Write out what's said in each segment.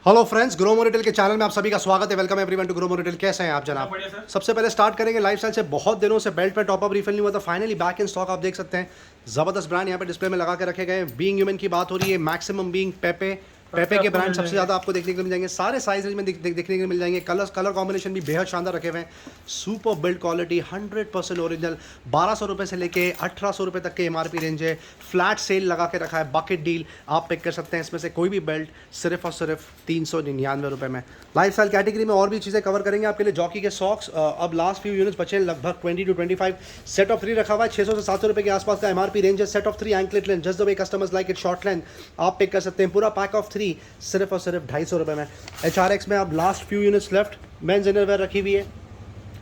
Hello friends, Grow More Retail के channel में आप सभी का स्वागत है। Welcome everyone to Grow More Retail. कैसे हैं आप जनाब? बढ़िया सर। सबसे पहले स्टार्ट करेंगे लाइफस्टाइल से। बहुत दिनों से बेल्ट पे टॉपअप रिफिल नहीं हुआ था, फाइनली बैक इन स्टॉक। आप देख सकते हैं जबरदस्त ब्रांड यहाँ पे डिस्प्ले में लगा के रखे गए हैं। बीइंग ह्यूमन की बात हो रही है, मैक्सिमम बीइंग पेपे पेपे के आपको ब्रांड मिल सबसे जाएंगे। ज़्यादा आपको देखने के लिए मिल जाएंगे। सारे साइज रेंज में देखने के लिए मिल जाएंगे। कलर कॉम्बिनेशन भी बेहद शानदार रखे हुए हैं। Super build quality, 100% original. 1200 रुपये से लेके 1800 रुपये तक के एमआरपी रेंज है। फ्लैट सेल लगा के रखा है, बकेट डील आप पिक कर सकते हैं इसमें से कोई भी बेल्ट सिर्फ और सिर्फ 399 रुपये में। लाइफस्टाइल कैटेगरी में और भी चीज़ें कवर करेंगे आपके लिए। जॉकी के सॉक्स अब लास्ट फ्यू यूनिट्स बचे हैं, लगभग 20 to 25। सेट ऑफ 3 रखा हुआ है, 600 से 700 रुपये के आसपास का एमआरपी रेंज है। Set of 3 anklet length, just the way customers like it, short length आप पिक कर सकते हैं। पूरा पैक ऑफ 3 सिर्फ और सिर्फ 250 रुपये में। HRX में अब last few units left. Men's innerwear रखी हुई है।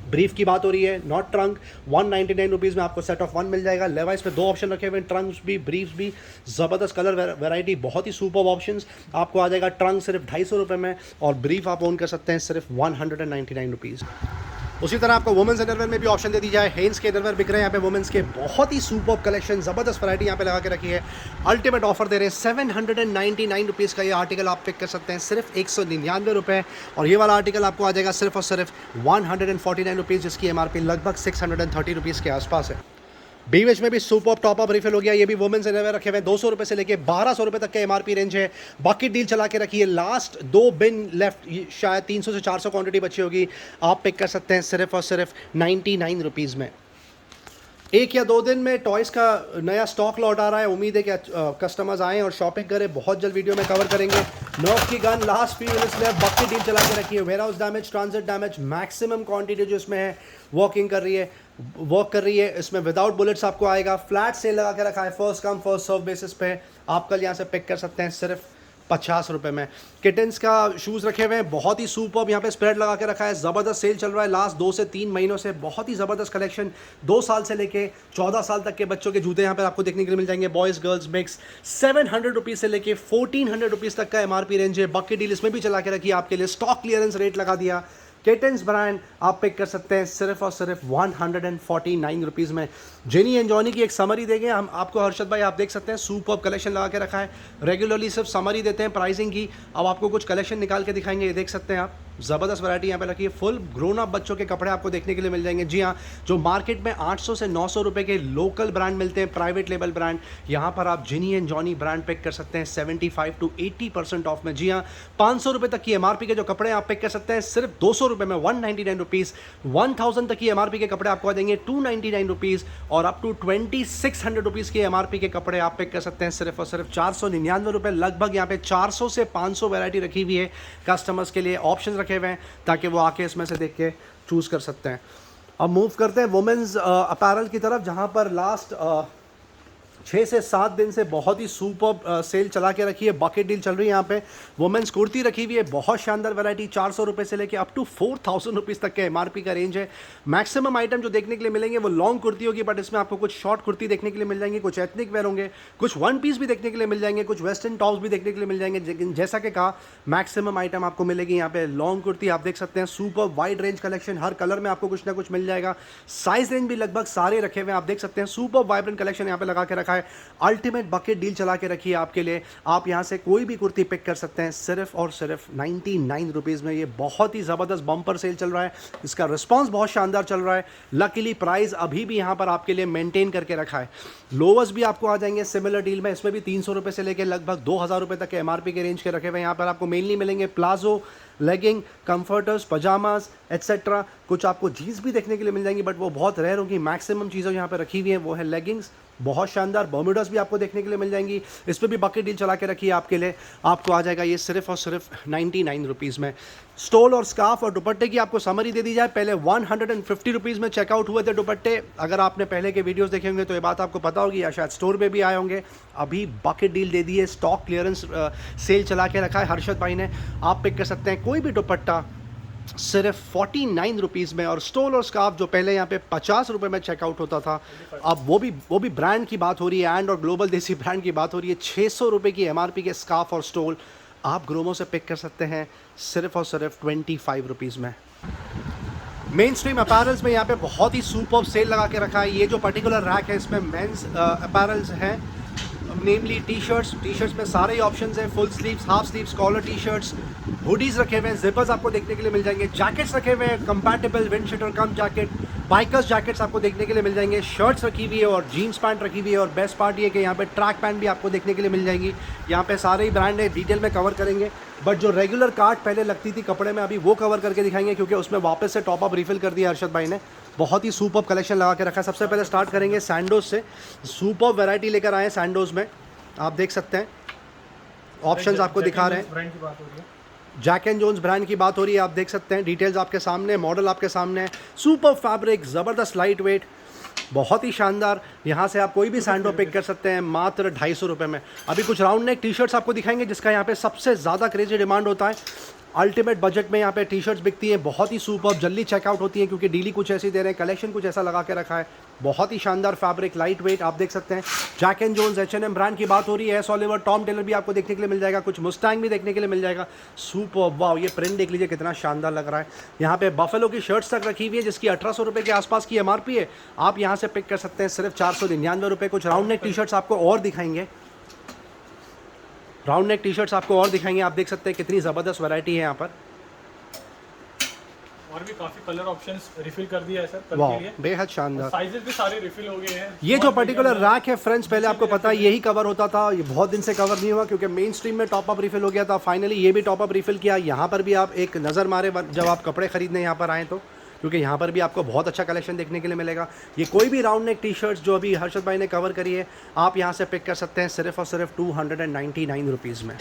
ब्रीफ की बात हो रही है, नॉट ट्रंक, 199 रुपीज़ में आपको सेट ऑफ 1 मिल जाएगा। लेवाइस पे 2 ऑप्शन रखे हुए हैं, ट्रंक्स भी ब्रीफ्स भी। ज़बरदस्त कलर वैरायटी, बहुत ही सुपर ऑप्शंस। आपको आ जाएगा ट्रंक सिर्फ 250 रुपये में, और ब्रीफ आप ओन कर सकते हैं सिर्फ 199 रुपीज़। उसी तरह आपको वुमेंस इनरवेयर में भी ऑप्शन दे दी जाए। हेंस के इनरवेयर बिक रहे हैं यहाँ पे वुमेंस के, बहुत ही सुपर कलेक्शन, ज़बरदस्त वैरायटी यहाँ पे लगा के रखी है। अल्टीमेट ऑफर दे रहे हैं, 799 रुपीज़ का ये आर्टिकल आप पिक कर सकते हैं सिर्फ 199 रुपये। और ये वाला आर्टिकल आपको आ जाएगा सिर्फ और सिर्फ 149 रुपीज़, जिसकी एमआरपी लगभग 630 रुपीज़ के आसपास है। बीवेच में भी सुपर टॉपअप रिफिल हो गया। ये भी वुमेन्स इनरवेयर रखे हुए हैं, 200 रुपये से लेके 1200 रुपये तक के एमआरपी रेंज है। बाकी डील चला के रखी है, लास्ट 2 बिन लेफ्ट, शायद 300 से 400 क्वांटिटी बची होगी। आप पिक कर सकते हैं सिर्फ और सिर्फ 99 रुपीज़ में। 1 या 2 दिन में टॉयज़ का नया स्टॉक लौट आ रहा है। उम्मीद है कि कस्टमर्स आएँ और शॉपिंग करें। बहुत जल्द वीडियो में कवर करेंगे। नर्फ की गन लास्ट फ्यू यूनिट्स में बक्की डील चला के रखी है। Warehouse damage, transit damage, maximum quantity जो इसमें है वर्क कर रही है। इसमें विदाउट बुलेट्स आपको आएगा। फ्लैट सेल लगा के रखा है, first come first serve basis पे। आप कल यहाँ से पिक कर सकते हैं सिर्फ 50 रुपये में। किटन्स का शूज़ रखे हुए हैं, बहुत ही सुपर। यहाँ पे स्प्रेड लगा के रखा है, ज़बरदस्त सेल चल रहा है लास्ट 2 से 3 महीनों से। बहुत ही ज़बरदस्त कलेक्शन, 2 साल से लेके 14 साल तक के बच्चों के जूते यहाँ पे आपको देखने के लिए मिल जाएंगे। बॉयज़ गर्ल्स मिक्स, 700 रुपीज़ से लेके 1400 रुपीज़ तक का एमआरपी रेंज है। बक्की डील इसमें भी चला के रखी है आपके लिए, स्टॉक क्लियरेंस रेट लगा दिया। किटन्स ब्रांड आप पिक कर सकते हैं सिर्फ और सिर्फ 149 रुपीज़ में। जेनी एंड जॉनी की एक समरी देंगे हम आपको, हर्षद भाई आप देख सकते हैं सुपर कलेक्शन लगा के रखा है। रेगुलरली सिर्फ समरी देते हैं प्राइसिंग की, अब आपको कुछ कलेक्शन निकाल के दिखाएंगे। ये देख सकते हैं आप, ज़बरदस्त वैरायटी यहाँ पे रखी है। फुल ग्रोन अप बच्चों के कपड़े आपको देखने के लिए मिल जाएंगे। जी हाँ, जो मार्केट में 800 से 900 रुपये के लोकल ब्रांड मिलते हैं, प्राइवेट लेबल ब्रांड, यहाँ पर आप Jenny and Johnny brand pick कर सकते हैं 75 to 80% ऑफ में। जी हाँ, 500 रुपये तक की एमआरपी के जो कपड़े आप पिक कर सकते हैं सिर्फ 200 रुपये में, 199 रुपीज़। 1000 तक की एमआरपी के कपड़े आपको आ जाएंगे 299 रुपीज़, और अप टू 2600 रुपीज़ के एमआरपी के कपड़े आप पिक कर सकते हैं सिर्फ और सिर्फ 499 रुपये। लगभग यहाँ पे 400 से 500 वैरायटी रखी हुई है कस्टमर्स के लिए, ऑप्शन रखे हुए हैं ताकि वो आके इसमें से देख के चूज़ कर सकते हैं। अब मूव करते हैं वुमेन्स अपैरल की तरफ, जहाँ पर लास्ट 6 से 7 दिन से बहुत ही सुपर सेल चला के रखी है। बकेट डील चल रही है यहाँ पे। वुमेन्स कुर्ती रखी हुई है, बहुत शानदार वैरायटी, 400 रुपये से लेके अप टू 4000 रुपीज़ तक के एमआरपी का रेंज है। मैक्सिमम आइटम जो देखने के लिए मिलेंगे वो लॉन्ग कुर्ती होगी, बट इसमें आपको कुछ शॉर्ट कुर्ती देखने के लिए मिल जाएंगे, कुछ एथनिक वेयर होंगे, कुछ वन पीस भी देखने के लिए मिल जाएंगे, कुछ वेस्टर्न टॉप्स भी देखने के लिए मिल जाएंगे। लेकिन जैसा कि कहा, मैक्सिमम आइटम आपको मिलेगी यहाँ पे। लॉन्ग कुर्ती आप देख सकते हैं, सुपर वाइड रेंज कलेक्शन, हर कलर में आपको कुछ ना कुछ मिल जाएगा। साइज रेंज भी लगभग सारे रखे हुए हैं, आप देख सकते हैं। सुपर वाइब्रेंट कलेक्शन यहाँ पे लगा के रखा है। अल्टीमेट बकेट डील चला के रखी है आपके लिए। आप यहां से कोई भी कुर्ती पिक कर सकते हैं सिर्फ और सिर्फ 99 रुपीज़ में। ये बहुत ही ज़बरदस्त बम्पर सेल चल रहा है, इसका रिस्पांस बहुत शानदार चल रहा है। लकीली प्राइस अभी भी यहां पर आपके लिए मेंटेन करके रखा है। लोवर्स भी आपको आ जाएंगे सिमिलर डील में, इसमें भी 300 रुपये से लेकर लगभग 2000 रुपये तक के एमआरपी के रेंज के रखे हुए हैं। यहाँ पर आपको मेनली मिलेंगे palazzo, legging, comforters, pyjamas etcetera. कुछ आपको जीन्स भी देखने के लिए मिल जाएंगी, बट वो बहुत रेयर होगी। मैक्सिमम चीज़ें यहाँ पे रखी हुई हैं वो है लेगिंग्स, बहुत शानदार। बर्मुडास भी आपको देखने के लिए मिल जाएंगी, इस पर भी बकेट डील चला के रखी है आपके लिए। आपको आ जाएगा ये सिर्फ और सिर्फ 99 रुपीज़ में। स्टोल और स्कार्फ और दुपट्टे की आपको समरी दे दी जाए। पहले 150 रुपीज़ में चेकआउट हुए थे दुपट्टे। अगर आपने पहले के वीडियोस देखे होंगे तो ये बात आपको पता होगी, या शायद स्टोर पे भी आए होंगे। अभी बकेट डील दे दी है, स्टॉक क्लियरेंस सेल चला के रखा है हर्षद भाई ने। आप पिक कर सकते हैं कोई भी दुपट्टा सिर्फ 49 रुपीज़ में। और स्टोल और स्कार्फ जो पहले यहाँ पे 50 रुपये में चेकआउट होता था, अब वो भी ब्रांड की बात हो रही है, एंड और ग्लोबल देसी ब्रांड की बात हो रही है। 600 रुपये की एमआरपी के स्कार्फ और स्टोल आप ग्रोमो से पिक कर सकते हैं सिर्फ और सिर्फ 25 रुपीज़ में। मेन स्ट्रीम अपैरल्स में यहाँ पे बहुत ही सुपर सेल लगा के रखा है। ये जो पर्टिकुलर रैक है इसमें मेंस अपैरल्स हैं, नेमली टी शर्ट्स में सारे ही ऑप्शंस हैं, full sleeves, half sleeves, collar T shirts, hoodies रखे हुए हैं, जिपर्स आपको देखने के लिए मिल जाएंगे, जैकेट्स रखे हुए हैं, कंपैटिबल विंड शीटर कम जैकेट, बाइकर्स जैकेट्स आपको देखने के लिए मिल जाएंगे, शर्ट्स रखी हुई है और जीन्स पैंट रखी हुई है, और बेस्ट पार्ट ये कि यहाँ पे ट्रैक पैंट भी आपको देखने के लिए मिल जाएंगी। यहाँ पे सारे ही ब्रांड है, डिटेल में कवर करेंगे, बट जो रेगुलर कार्ट पहले लगती थी कपड़े में, अभी वो कवर करके दिखाएंगे, क्योंकि उसमें वापस से टॉप अप रिफिल कर दिया अरशद भाई ने। बहुत ही सुपर कलेक्शन लगा के रखा है। सबसे पहले स्टार्ट करेंगे सैंडोज से। सुपर वैरायटी लेकर आए हैं सैंडोज में, आप देख सकते हैं ऑप्शंस आपको दिखा रहे हैं। जैक एंड जोन्स ब्रांड की बात हो रही है, आप देख सकते हैं, डिटेल्स आपके सामने, मॉडल आपके सामने है। सुपर फैब्रिक, ज़बरदस्त लाइट वेट, बहुत ही शानदार। यहाँ से आप कोई भी सैंडो पिक कर सकते हैं मात्र 250 रुपये में। अभी कुछ राउंड नेक टी शर्ट्स आपको दिखाएंगे, जिसका यहाँ पे सबसे ज़्यादा क्रेजी डिमांड होता है। अल्टीमेट बजट में यहाँ पे टी शर्ट्स बिकती हैं, बहुत ही सुपर, जल्दी चेकआउट होती हैं, क्योंकि डीली कुछ ऐसी दे रहे हैं, कलेक्शन कुछ ऐसा लगा के रखा है। बहुत ही शानदार फैब्रिक, लाइट वेट, आप देख सकते हैं। Jack and Jones, H&M brand की बात हो रही है, एस ओलिवर, टॉम टेलर भी आपको देखने के लिए मिल जाएगा, कुछ मुस्टैंग भी देखने के लिए मिल जाएगा। सुपर, वाव, ये प्रिंट देख लीजिए कितना शानदार लग रहा है। यहाँ पे बफेलो की शर्ट्स तक रखी हुई है, जिसकी 1800 रुपये के आसपास की MRP है। आप यहाँ से पिक कर सकते हैं सिर्फ 499 रुपये। कुछ राउंड नेक टी शर्ट्स आपको और दिखाएंगे, राउंड नेक टी शर्ट्स आपको और दिखाएंगे। आप देख सकते हैं कितनी ज़बरदस्त वैरायटी है यहाँ पर, और भी काफी कलर ऑप्शंस रिफिल कर दिया है सर कल वाह, के लिए। बेहद शानदार। साइजेस भी सारे रिफिल हो गए हैं। ये जो पर्टिकुलर रैक है फ्रेंड्स, पहले आपको पता है यही कवर होता था, ये बहुत दिन से कवर नहीं हुआ, क्योंकि मेन स्ट्रीम में टॉप अप रिफिल हो गया था। फाइनली ये भी टॉप अप रिफिल किया। यहाँ पर भी आप एक नज़र मारे जब आप कपड़े खरीदने यहाँ पर आएँ तो, क्योंकि यहाँ पर भी आपको बहुत अच्छा कलेक्शन देखने के लिए मिलेगा। ये कोई भी राउंड नेक टी शर्ट्स जो अभी हर्षद भाई ने कवर करी है, आप यहाँ से पिक कर सकते हैं सिर्फ और सिर्फ 299 रुपीज़ में।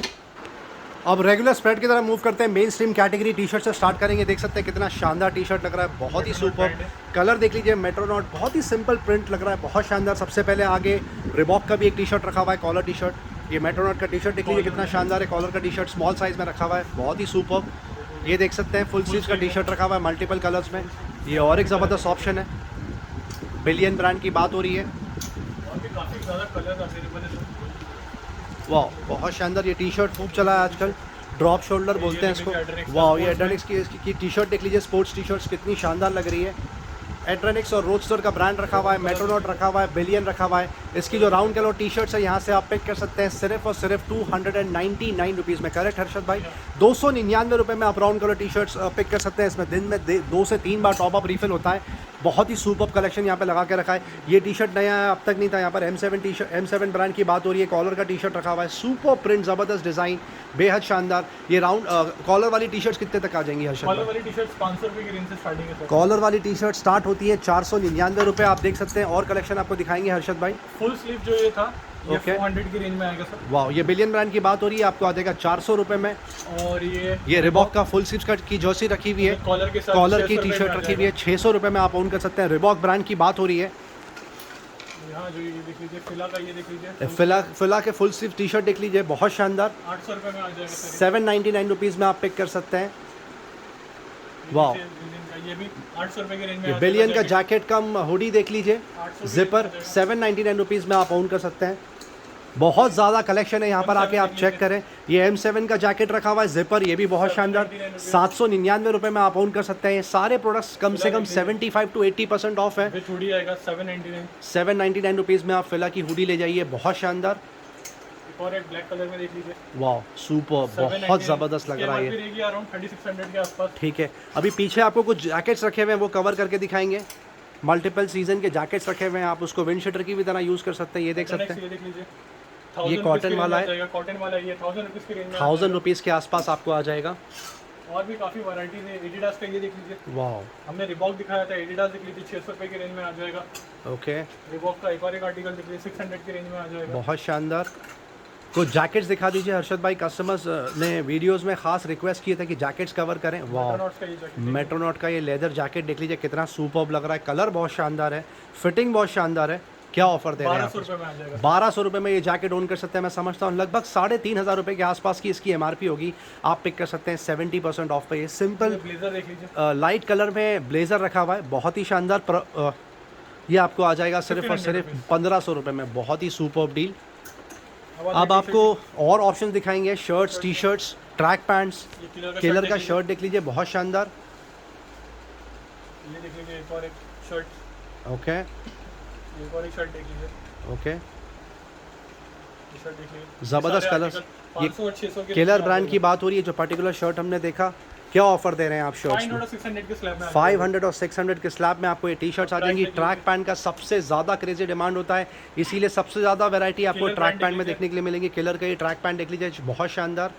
अब रेगुलर स्प्रेड की तरफ मूव करते हैं। Main stream category T shirt से स्टार्ट करेंगे। देख सकते हैं कितना शानदार टी शर्ट लग रहा है, बहुत ही सुपर। कलर देख लीजिए, मेट्रोनॉट, बहुत ही सिंपल प्रिंट लग रहा है, बहुत शानदार। सबसे पहले आगे रिबॉक का भी एक टी शर्ट रखा हुआ है, कॉलर टी शर्ट। ये मेट्रोनॉट का टी शर्ट देख लीजिए कितना शानदार है, कॉलर का टी शर्ट स्मॉल साइज़ में रखा हुआ है, बहुत ही सुपर। ये देख सकते हैं फुल स्लीव्स का टी शर्ट रखा हुआ है मल्टीपल कलर्स में। ये और एक ज़बरदस्त ऑप्शन है। बिलियन ब्रांड की बात हो रही है, और भी काफी ज्यादा कलर अवेलेबल है। वाह, बहुत शानदार। ये टी शर्ट खूब चला है आजकल, ड्रॉप शोल्डर बोलते हैं इसको। वाह, ये एड्रेनिक्स की टी शर्ट देख लीजिए, स्पोर्ट्स टी शर्ट्स कितनी शानदार लग रही है। एड्रेनिक्स और रोडस्टर का ब्रांड रखा हुआ है, मेट्रोनॉट रखा हुआ है, बिलियन रखा हुआ है। इसकी जो राउंड कलर टी शर्ट्स है, यहाँ से आप पिक कर सकते हैं सिर्फ और सिर्फ 299 रुपीज़ में। करेक्ट हर्षद भाई, 299 रुपये में आप round collar T shirts pick कर सकते हैं। इसमें दिन में 2 से 3 बार टॉप अप रिफिल होता है। बहुत ही सुपर कलेक्शन यहाँ पे लगा के रखा है। ये टी शर्ट नया है, अब तक नहीं था। यहाँ पर M7 ब्रांड की बात हो रही है, कॉलर का टी शर्ट रखा हुआ है, सुपर प्रिंट, ज़बरदस्त डिज़ाइन, बेहद शानदार। ये राउंड कॉलर वाली टी शर्ट्स कितने तक आ जाएंगी हर्षद? कॉलर वाली टी शर्ट्स 500 रुपये की रेंज से स्टार्टिंग है। कॉलर वाली टी शर्ट स्टार्ट होती है 499 रुपये। आप देख सकते हैं, और कलेक्शन आपको दिखाएंगे हर्षद भाई। फुल स्लीव जो ये था, ये Okay. 400 की रेंज में आएगा सर। वाह, ये बिलियन ब्रांड की बात हो रही है, आपको आ जाएगा 400 रुपये में। और ये रिबॉक का फुल स्लीव्स की जर्सी रखी हुई है, कॉलर के साथ कॉलर की 600 टी रुपये शर्ट में आ रखी हुई है, 600 रुपये में आप ओन कर सकते हैं। रिबॉक ब्रांड की बात हो रही है। यहाँ जो ये देख लीजिए, फिला का ये देख लीजिए, फिला के फुल स्लीव टी शर्ट देख लीजिए, बहुत शानदार। 800 रुपये में आ जाएगा सर। 799 रुपीज़ में आप पिक कर सकते हैं। वाह, ये भी 800 रुपये की रेंज में ये आ बिलियन का जाएगा। जैकेट कम हुडी देख लीजिए, 800 जिपर 799 रुपीज़ में आप ओन कर सकते हैं। बहुत ज़्यादा कलेक्शन है यहाँ पर, आके आप चेक करें। ये M7 का जैकेट रखा हुआ है, जिपर, ये भी बहुत शानदार, 799 रुपये में आप ओन कर सकते हैं। ये सारे प्रोडक्ट्स कम से कम 75 to 80% ऑफ है। विद हुडी आएगा 799। 799 रुपीज़ में आप फिला की हुडी ले जाइए, बहुत शानदार। एक और एक ब्लैक कलर में देख लीजिए, वाह, सुपर, बहुत ज़बरदस्त लग रहा है ये। रहेगी अराउंड 3600 के आसपास। ठीक है, अभी पीछे आपको कुछ जैकेट्स रखे हुए हैं, वो कवर करके दिखाएंगे। मल्टीपल सीजन के जैकेट्स रखे हुए हैं, आप उसको विंड शीटर की भी तरह यूज़ कर सकते हैं। ये देख सकते हैं, ये देख लीजिए, ये कॉटन वाला है, कॉटन वाला ये 1000 रुपीज़ की रेंज में 1000 रुपीज़ के आसपास आपको आ जाएगा। और भी काफ़ी वैराइटीज है। एडिडास का ये देख लीजिए, वाह, हमने रिबॉक दिखाया था, एडिडास देख लीजिए, 600 रुपये की रेंज में आ जाएगा। ओके, रिबॉक का एक और एक आर्टिकल देख लीजिए, 600 की रेंज में आ जाएगा। बहुत शानदार। कुछ जैकेट्स दिखा दीजिए हर्षद भाई, कस्टमर्स ने वीडियोस में खास रिक्वेस्ट किए थे कि जैकेट्स कवर करें। वाह, मेट्रोनॉट्स का ये जैकेट, मेट्रोनॉट का ये लेदर जैकेट देख लीजिए, कितना सुपर्ब लग रहा है, कलर बहुत शानदार है, फिटिंग बहुत शानदार है। क्या ऑफर दे रहे हैं 1200 आप? रुपये में आ जाएगा। 1200 रुपये में ये जैकेट ओन कर सकते हैं। मैं समझता हूँ लगभग 3500 रुपये के आसपास की इसकी MRP होगी। आप पिक कर सकते हैं 70% ऑफ पे। ये सिंपल ब्लेजर देख लीजिए, लाइट कलर में ब्लेज़र रखा हुआ है, बहुत ही शानदार। ये आपको आ जाएगा सिर्फ और सिर्फ 1500 रुपये में, बहुत ही सुपर्ब डील। अब आपको और ऑप्शन दिखाएंगे, shirts, T shirts, track pants. Killer का शर्ट देख लीजिए, बहुत शानदार। ये देख लीजिए, एक और एक शर्ट, ओके, एक और एक शर्ट देख लीजिए। ओके, शर्ट देखिए, ज़बरदस्त सारे कलर्स। आर्टिकल ये 500 और 600 के केलर ब्रांड की बात हो रही है, जो पर्टिकुलर शर्ट हमने देखा, क्या ऑफर दे रहे हैं आप शर्ट्स 500 में? और 600 के स्लैब में 500 और 600 के स्लैब में आपको ये टी शर्ट्स आ ट्रैक जाएंगी। देख ट्रैक लीजिए। पैंट का सबसे ज़्यादा क्रेजी डिमांड होता है, इसीलिए सबसे ज़्यादा वैरायटी आपको किलर ट्रैक ब्रांड पैंट में देख लीजिए। देखने के लिए मिलेंगी। किलर का ये ट्रैक पैंट देख लीजिए, बहुत शानदार।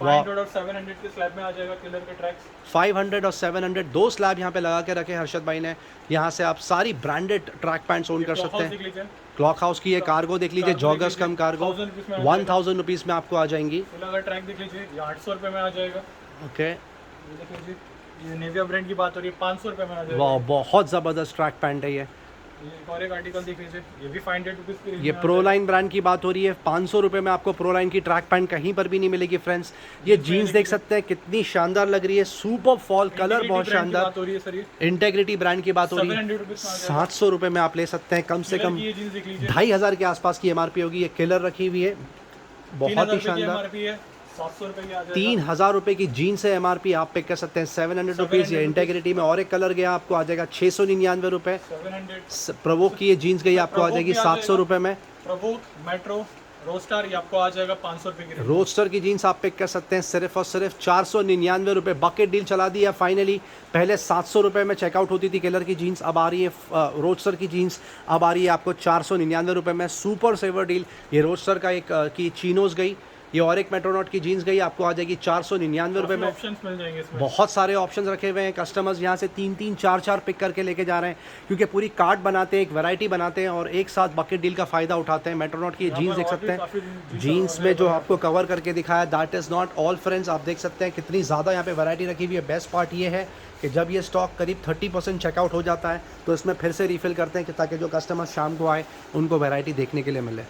500 और 700 के स्लैब में आ जाएगा किलर के ट्रैक्स। 500 और 700 दो स्लैब यहाँ पे लगा के रखे हर्षद भाई ने। यहाँ से आप सारी ब्रांडेड ट्रैक पैंट्स ओन कर सकते हैं। देख लीजिए, क्लॉक हाउस की ये कार्गो देख लीजिए, कार्गो देख जॉगर्स कम लीजिए, कार्गो 1000 रुपीस में आ जाएगा। 1000 रुपीज़ में आपको आ जाएंगी। फिला का ट्रैक देख लीजिए, ये 800 रुपये में आ जाएगा। ओके, ये देख लीजिए, ये नेविया ब्रांड की बात हो रही है, 500 रुपये में आ जाएगा। वाह, बहुत ज़बरदस्त ट्रैक पैंट है ये। ये एक और एक आर्टिकल देख लीजिए, ये भी 500 रुपीस की रेंज ये में आ प्रो जाएगा। लाइन ब्रांड की बात हो रही है, 500 रुपये में आपको प्रो लाइन की ट्रैक पैंट कहीं पर भी नहीं मिलेगी फ्रेंड्स। ये जीन्स देख सकते हैं, कितनी शानदार लग रही है, सुपर फॉल कलर, बहुत Integrity brand की शानदार। बात हो रही है सर, ये इंटेग्रिटी ब्रांड की बात हो रही 700 है, रुपीस में आ जाएगा। 700 रुपये में आप ले सकते हैं। कम से किलर कम की ये जीन्स देख लीजिए, 2500 के आसपास की एमआरपी होगी। ये किलर रखी हुई है, 3000 बहुत ही रुपये की शानदार। एमआरपी है, 700 रुपये की आ जाएगा। 3000 रुपये की जीन्स है एमआरपी, आप पिक कर सकते हैं 700 रुपीज़। ये 700 इंटेग्रिटी में और एक कलर गया, आपको आ जाएगा 699 रुपये। 700 प्रवोक की ये जीन्स गई, आपको आ प्रवोक जाएगी की आ 700 जाएगा। रुपये में। प्रवोक, मेट्रो, रोस्टार, ये आपको आ जाएगा 500 रुपये की रेंज। रोडस्टर की जीन्स आप पिक कर सकते हैं सिर्फ और सिर्फ 499 रुपये। बकेट डील चला दी है फाइनली। पहले 700 रुपये में चेकआउट होती थी किलर की जीन्स, अब आ रही है रोडस्टर की जीन्स, अब आ रही है आपको 499 रुपये में। Super saver deal. ये रोडस्टर का एक की चीनोज गई, ये और एक मेट्रोनॉट की जीन्स गई, आपको आ जाएगी 499 रुपये में। ऑप्शंस मिल जाएंगे इसमें। बहुत सारे ऑप्शंस रखे हुए हैं, कस्टमर्स यहाँ से 3-3, 4-4 पिक करके लेके जा रहे हैं, क्योंकि पूरी कार्ट बनाते हैं, एक वैरायटी बनाते हैं और एक साथ बकेट डील का फ़ायदा उठाते हैं। मेट्रोनॉट की जीन्स देख सकते हैं, जीन्स में जो आपको कवर करके दिखाया, that is not all friends. आप देख सकते हैं कितनी ज़्यादा यहाँ पे वैरायटी रखी हुई है। बेस्ट पार्ट ये है कि जब ये स्टॉक करीब 30% चेकआउट हो जाता है तो इसमें फिर से रिफ़िल करते हैं कि ताकि जो कस्टमर शाम को आए उनको वैरायटी देखने के लिए मिले।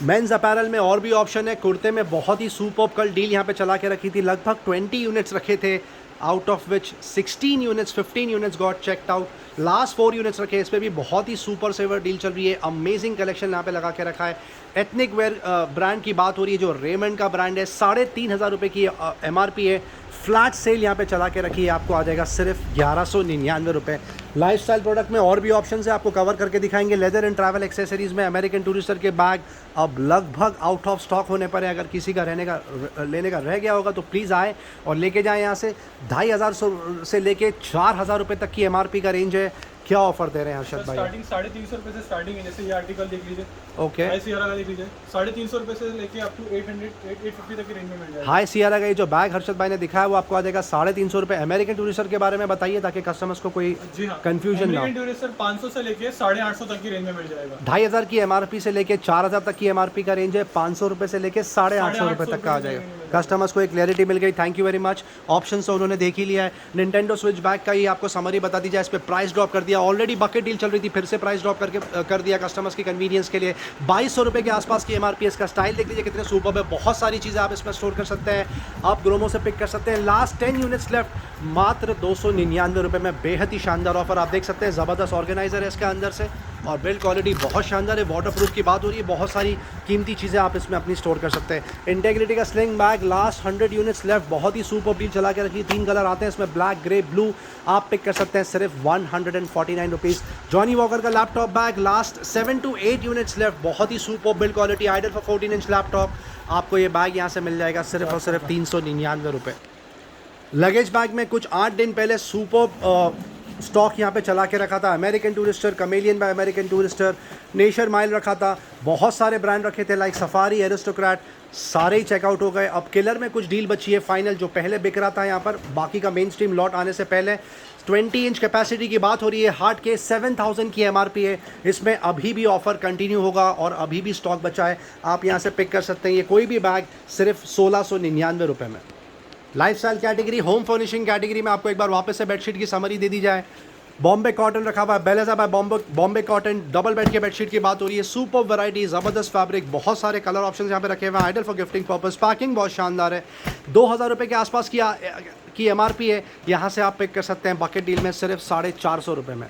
मेंस अपैरल में और भी ऑप्शन है। कुर्ते में बहुत ही सुपर कल डील यहाँ पे चला के रखी थी, लगभग 20 यूनिट्स रखे थे, out of which 16 units, 15 units got checked out. Last 4 units रखे, इस पर भी बहुत ही सुपर सेवर डील चल रही है। अमेजिंग कलेक्शन यहाँ पे लगा के रखा है। एथनिक वेयर ब्रांड की बात हो रही है, जो रेमंड का ब्रांड है, 3500 रुपये की एमआरपी है। फ्लैट सेल यहाँ पे चला के रखी है, आपको आ जाएगा सिर्फ 1199 रुपये। लाइफस्टाइल प्रोडक्ट में और भी ऑप्शन है, आपको कवर करके दिखाएंगे। लेदर एंड ट्रैवल एक्सेसरीज़ में अमेरिकन टूरिस्टर के बैग अब लगभग आउट ऑफ स्टॉक होने पर है। अगर किसी का लेने का रह गया होगा तो प्लीज़ आए और लेके जाएं यहाँ से। 2500 से लेके 4000 रुपये तक की एमआरपी का रेंज है। क्या ऑफर दे रहे हैं हर्षद भाई? स्टार्टिंग 350 रुपये से स्टार्टिंग है। जैसे ये आर्टिकल देख लीजिए, ओके, हाई सियरा का देख लीजिए, 350 रुपये से लेके अप टू 850 तक की रेंज में मिल जाएगा। हाई सियारा का ये जो बैग हर्षद भाई ने दिखाया वो आपको आ जाएगा 350 रुपये। अमेरिकन टूरिस्टर के बारे में बताइए ताकि कस्टमर्स को कोई जी हाँ, कंफ्यूजन ना हो। अमेरिकन टूरिस्टर 500 से लेके 850 तक की रेंज में मिल जाएगा। 2500 की एमआरपी से लेके 4000 तक की एमआरपी का रेंज है। 500 रुपये से लेके 850 रुपये तक का आ जाएगा। कस्टमर्स को एक क्लैरिटी मिल गई, thank you very much. Option तो उन्होंने देख ही लिया है। निंटेंडो स्विच बैग का ही आपको समरी बता दी जाए, इस पर प्राइस ड्रॉप कर दिया। ऑलरेडी बकेट डील चल रही थी, फिर से प्राइस ड्रॉप करके कर दिया कस्टमर्स की कन्वीनियंस के लिए। 2200 रुपये के आसपास की एमआरपी। इसका स्टाइल देख लीजिए कितने सुपर्ब है। बहुत सारी चीज़ें आप इसमें स्टोर कर सकते हैं, आप ग्रोमो से पिक कर सकते हैं। लास्ट 10 यूनिट्स लेफ्ट, मात्र 299 रुपये में। बेहद ही शानदार ऑफर आप देख सकते हैं। ज़बरदस्त ऑर्गेनाइजर है इसके अंदर से और बिल्ड क्वालिटी बहुत शानदार है। वाटर प्रूफ की बात हो रही है, बहुत सारी कीमती चीज़ें आप इसमें अपनी स्टोर कर सकते हैं। इंटेग्रिटी का sling bag, last 100 units left, बहुत ही सुपर डील चला के रखी। 3 कलर आते हैं इसमें, ब्लैक, ग्रे, ब्लू। आप पिक कर सकते हैं सिर्फ 149 रुपीज़। जॉनी वॉकर का laptop bag, last 7 to 8 units left, बहुत ही super build quality, ideal for 14 inch laptop. आपको ये बैग यहाँ से मिल जाएगा सिर्फ और सिर्फ 399 रुपये। लगेज बैग में कुछ 8 दिन पहले सुपर स्टॉक यहाँ पे चला के रखा था। American Tourister, Chameleon by American Tourister, Nasher Miles रखा था। बहुत सारे ब्रांड रखे थे लाइक सफारी, एरिस्टोक्रेट, सारे ही चेकआउट हो गए। अब किलर में कुछ डील बची है फाइनल, जो पहले बिक रहा था यहाँ पर, बाकी का मेन स्ट्रीम लॉट आने से पहले। 20 इंच कैपेसिटी की बात हो रही है, हार्ट के 7000 की एमआरपी है। इसमें अभी भी ऑफर कंटिन्यू होगा और अभी भी स्टॉक बचा है, आप यहाँ से पिक कर सकते हैं। ये कोई भी बैग सिर्फ 1699 रुपये में। Lifestyle category, home furnishing category में आपको एक बार वापस से बेडशीट की समरी दे दी जाए। बॉम्बे कॉटन रखा हुआ है, Beleza by Bombay cotton, double bed के बेडशीट की बात हो रही है। सुपर वैरायटी, ज़बरदस्त फैब्रिक, बहुत सारे कलर ऑप्शंस यहाँ पे रखे हुए हैं। Ideal for gifting purpose, packing बहुत शानदार है। 2000 रुपये के आसपास की एमआरपी है। यहाँ से आप पिक कर सकते हैं बकेट डील में सिर्फ 450 रुपये में।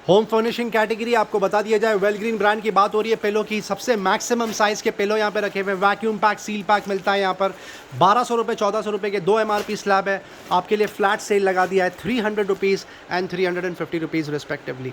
होम फर्निशिंग कैटेगरी आपको बता दिया जाए, वेल ग्रीन ब्रांड की बात हो रही है। पिलो की सबसे मैक्सिमम साइज़ के पिलो यहाँ पे रखे हुए हैं। वैक्यूम पैक, सील पैक मिलता है यहाँ पर। 1200 रुपये 1400 रुपये के 2 MRP स्लैब है। आपके लिए फ्लैट सेल लगा दिया है 300 rupees and 350 rupees respectively.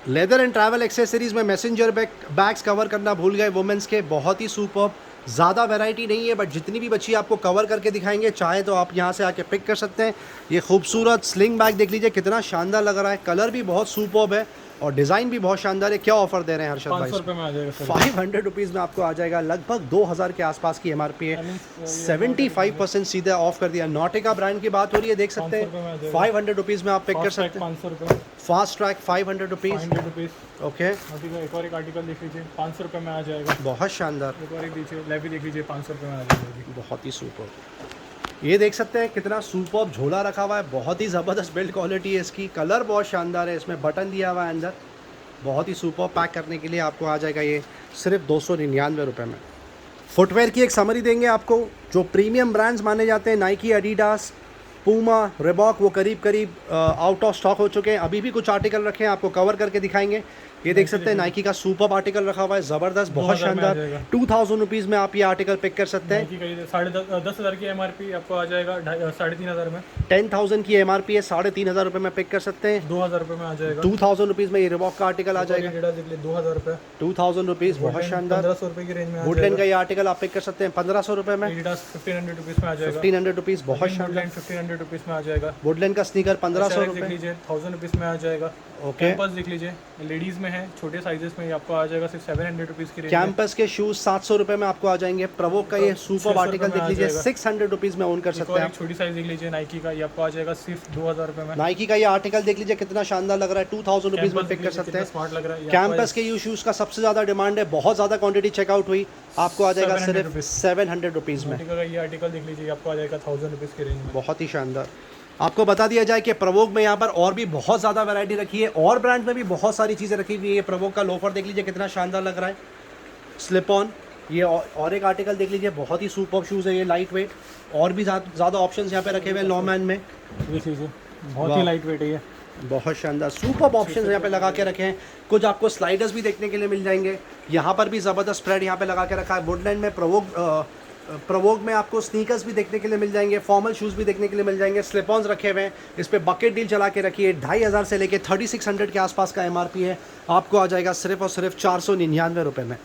Leather and travel accessories में मैसेंजर बैग्स कवर करना भूल गए वुमेंस के, बहुत ही सुपर्ब। ज़्यादा वैरायटी नहीं है बट जितनी भी बची आपको कवर करके दिखाएंगे, चाहे तो आप यहाँ से आके पिक कर सकते हैं। ये खूबसूरत स्लिंग बैग देख लीजिए कितना शानदार लग रहा है, कलर भी बहुत सुपर्ब है और डिज़ाइन भी बहुत शानदार है। क्या ऑफर दे रहे हैं हर्षद भाई? 500 रुपये में आ जाएगा सर। 500 रुपीज़ में आपको आ जाएगा, लगभग 2000 के आसपास की MRP है। 75% सीधा ऑफ कर दिया। नॉटिका ब्रांड की बात हो रही है, देख सकते हैं 500 रुपीज़ में आप पिक कर सकते हैं। 500 रुपये। Fast track 500 rupees. 500 rupees. Okay, एक और एक आर्टिकल देख लीजिए, 500 रुपये में आ जाएगा। बहुत शानदार, एक और एक दीजिए, लेवी देख लीजिए, 500 रुपये में आ जाएगा। बहुत ही सुपर। ये देख सकते हैं कितना सुपर झोला रखा हुआ है, बहुत ही ज़बरदस्त बिल्ड क्वालिटी है इसकी। कलर बहुत शानदार है, इसमें बटन दिया हुआ है अंदर, बहुत ही सुपर। पैक करने के लिए आपको आ जाएगा ये सिर्फ 299 रुपये में। फुटवेयर की एक समरी देंगे आपको। जो प्रीमियम ब्रांड्स माने जाते हैं, नाइकी, एडिडास, पूमा, रिबॉक, वो करीब करीब आउट ऑफ स्टॉक हो चुके हैं। अभी भी कुछ आर्टिकल रखे हैं, आपको कवर करके दिखाएंगे। ये देख सकते हैं नाइकी का सुपर आर्टिकल रखा हुआ है, ज़बरदस्त, बहुत शानदार। 2000 रुपीज़ में आप ये आर्टिकल पिक कर सकते हैं। 10,000 की MRP आपको आ जाएगा 3,500 में। 10,000 की MRP है, 3,500 रुपये में पिक कर सकते हैं। 2,000 रुपये में आ जाएगा। 2000 रुपीज़ में ये रिबॉक का आर्टिकल आ जाएगा। 2,000 रुपये। 2000 रुपीज़, बहुत शानदार। 1,500 रुपये की रेंज में। वुडलैंड का ये आर्टिकल आप पिक कर सकते हैं 1500 रुपये में। एडिडास 1,500 रुपीज़ में आ जाएगा। 1,500 रुपीज़, बहुत शानदार। 1,500 रुपीज़ में आ जाएगा। वुडलैंड का स्नीकर 1500 देख रुपये। लीजिए, 1000 रुपीज़ में आ जाएगा। ओके, कैंपस देख लीजिए, लेडीज़ में है, छोटे साइजेस में आपको आ जाएगा सिर्फ 700 रुपीज़ की रेंज। कैंपस के शूज़ 700 रुपये में आपको आ जाएंगे। प्रवोक का ये सुपर आर्टिकल देख लीजिए, 600 रुपीज़ में ओन कर सकते हैं आप। छोटी साइज देख लीजिए, नाइकी का, ये आपको आ जाएगा सिर्फ 2,000 रुपये में। नाइकी का ये आर्टिकल देख लीजिए कितना शानदार लग रहा है, 2000 रुपीज़ में पिक कर सकते हैं। स्मार्ट लग रहा है। कैंपस के यू शूज़ का सबसे ज़्यादा डिमांड है, बहुत ज़्यादा क्वांटिटी चेकआउट हुई, आपको आ जाएगा सिर्फ 700 रुपीज़ में। ये आर्टिकल देख लीजिए, आपको आ जाएगा 1000 रुपीज़ की रेंज में। बहुत ही शानदार। आपको बता दिया जाए कि प्रवोक में यहाँ पर और भी बहुत ज़्यादा वैरायटी रखी है, और ब्रांड में भी बहुत सारी चीज़ें रखी हुई है। प्रवोक का लोफर देख लीजिए कितना शानदार लग रहा है, स्लिप ऑन। ये और एक आर्टिकल देख लीजिए, बहुत ही सुपर शूज़ है ये, लाइट वेट। और भी ज़्यादा ऑप्शंस यहाँ पे रखे हुए हैं लॉमैन में, देख लीजिए, बहुत ही लाइट वेट है ये, बहुत शानदार। सुपर ऑप्शंस यहाँ पे लगा के रखे हैं। कुछ आपको स्लाइडर्स भी देखने के लिए मिल जाएंगे। यहाँ पर भी ज़बरदस्त स्प्रेड यहाँ पे लगा के रखा है। वुडलैंड में प्रवोक में आपको स्नीकर्स भी देखने के लिए मिल जाएंगे, फॉर्मल शूज़ भी देखने के लिए मिल जाएंगे। स्लिप-ऑन्स रखे हुए हैं, इस पे बकेट डील चला के रखी है। 2,500 से लेके 3,600 के आसपास का MRP है, आपको आ जाएगा सिर्फ और सिर्फ 499 रुपये में।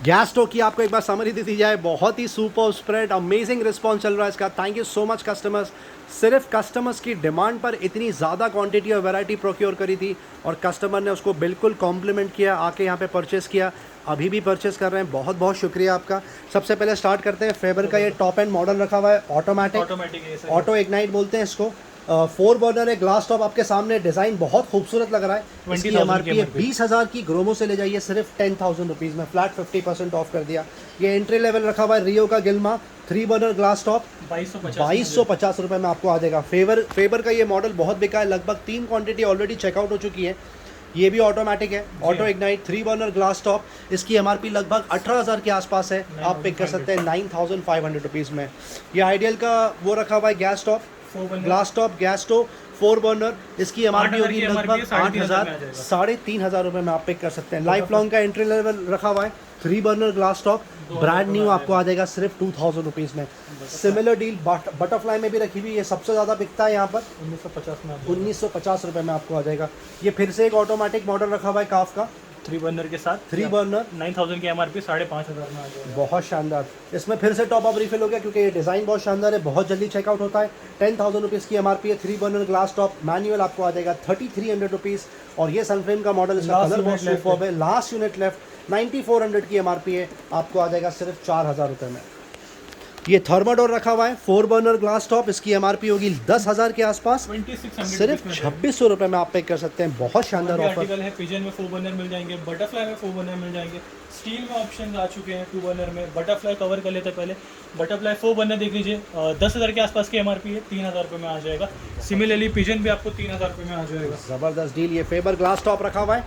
गैस स्टोव की आपको एक बार समरी दे दी जाए, बहुत ही सुपर स्प्रेड, अमेजिंग रिस्पॉन्स चल रहा है इसका। Thank you so much customers. सिर्फ कस्टमर्स की डिमांड पर इतनी ज़्यादा क्वांटिटी और वैरायटी प्रोक्योर करी थी और कस्टमर ने उसको बिल्कुल कॉम्प्लीमेंट किया, आके यहाँ पे परचेस किया, अभी भी परचेस कर रहे हैं। बहुत बहुत शुक्रिया आपका। सबसे पहले स्टार्ट करते हैं, फेबर का ये टॉप एंड मॉडल रखा हुआ है, ऑटोमेटिक, ऑटो इग्नाइट बोलते हैं इसको। 4 बर्नर है, ग्लास टॉप आपके सामने, डिज़ाइन बहुत खूबसूरत लग रहा है। इसकी MRP है 20,000 की, ग्रोमो से ले जाइए सिर्फ 10,000 रुपीज़ में, फ्लैट 50% ऑफ कर दिया। ये एंट्री लेवल रखा हुआ है, रियो का गिल्मा 3 बर्नर ग्लास टॉप 2250 रुपये में आपको आ जाएगा। फेबर का ये मॉडल बहुत बिका है, लगभग 3 क्वांटिटी ऑलरेडी चेकआउट हो चुकी है। ये भी ऑटोमेटिक है, auto ignite 3 burner glass top. इसकी MRP लगभग 18,000 के आसपास है, आप पिक कर सकते हैं 9,500 रुपीज़ में। ये आइडियल का वो रखा हुआ है gas top, glass top gas stove 4 burner, इसकी MRP होगी लगभग 8,000, 3,500 रुपये में आप पिक कर सकते हैं। लाइफ लॉन्ग का एंट्री लेवल रखा हुआ है, 3 burner glass top, brand new आपको आ जाएगा सिर्फ 2,000 रुपीज़ में। सिमिलर डील बटरफ्लाई में भी रखी हुई, ये सबसे ज़्यादा बिकता है यहाँ पर, 1950 रुपये में आपको आ जाएगा। ये फिर से एक ऑटोमेटिक मॉडल रखा हुआ है काफ का, 3 बर्नर के साथ, 3 बर्नर, 9,000 की MRP 5,500 में आ जाएगा। बहुत शानदार। इसमें फिर से टॉप अप रिफिल हो गया क्योंकि ये डिज़ाइन बहुत शानदार है, बहुत जल्दी चेकआउट होता है। 10,000 रुपीज़ की MRP है, 3 बर्नर ग्लास टॉप मैनुअल आपको आ जाएगा 3,300 रुपीज़। और ये सनफ्रेम का मॉडल, इसका कलर बहुत सुपर्ब है। लास्ट यूनिट लेफ्ट, 9,400 की MRP है, आपको आ जाएगा सिर्फ 4,000 रुपये में। ये थर्माडोर रखा हुआ है, 4 बर्नर ग्लास टॉप, इसकी MRP होगी 10,000 के आसपास, सिर्फ 2,600 रुपये में आप पे कर सकते हैं। बहुत शानदार ऑफर है। पिजन में 4 बर्नर मिल जाएंगे, बटरफ्लाई में 4 बर्नर मिल जाएंगे, स्टील में ऑप्शन आ चुके हैं 2 बर्नर में। बटरफ्लाई कवर कर लेते हैं पहले, बटरफ्लाई 4 बर्नर देख लीजिए, 10,000 के आसपास की MRP है, 3,000 रुपये में आ जाएगा। सिमिलरली पिजन भी आपको 3,000 रुपये में आ जाएगा। ज़बरदस्त डील। ये फेबर ग्लास टॉप रखा हुआ है,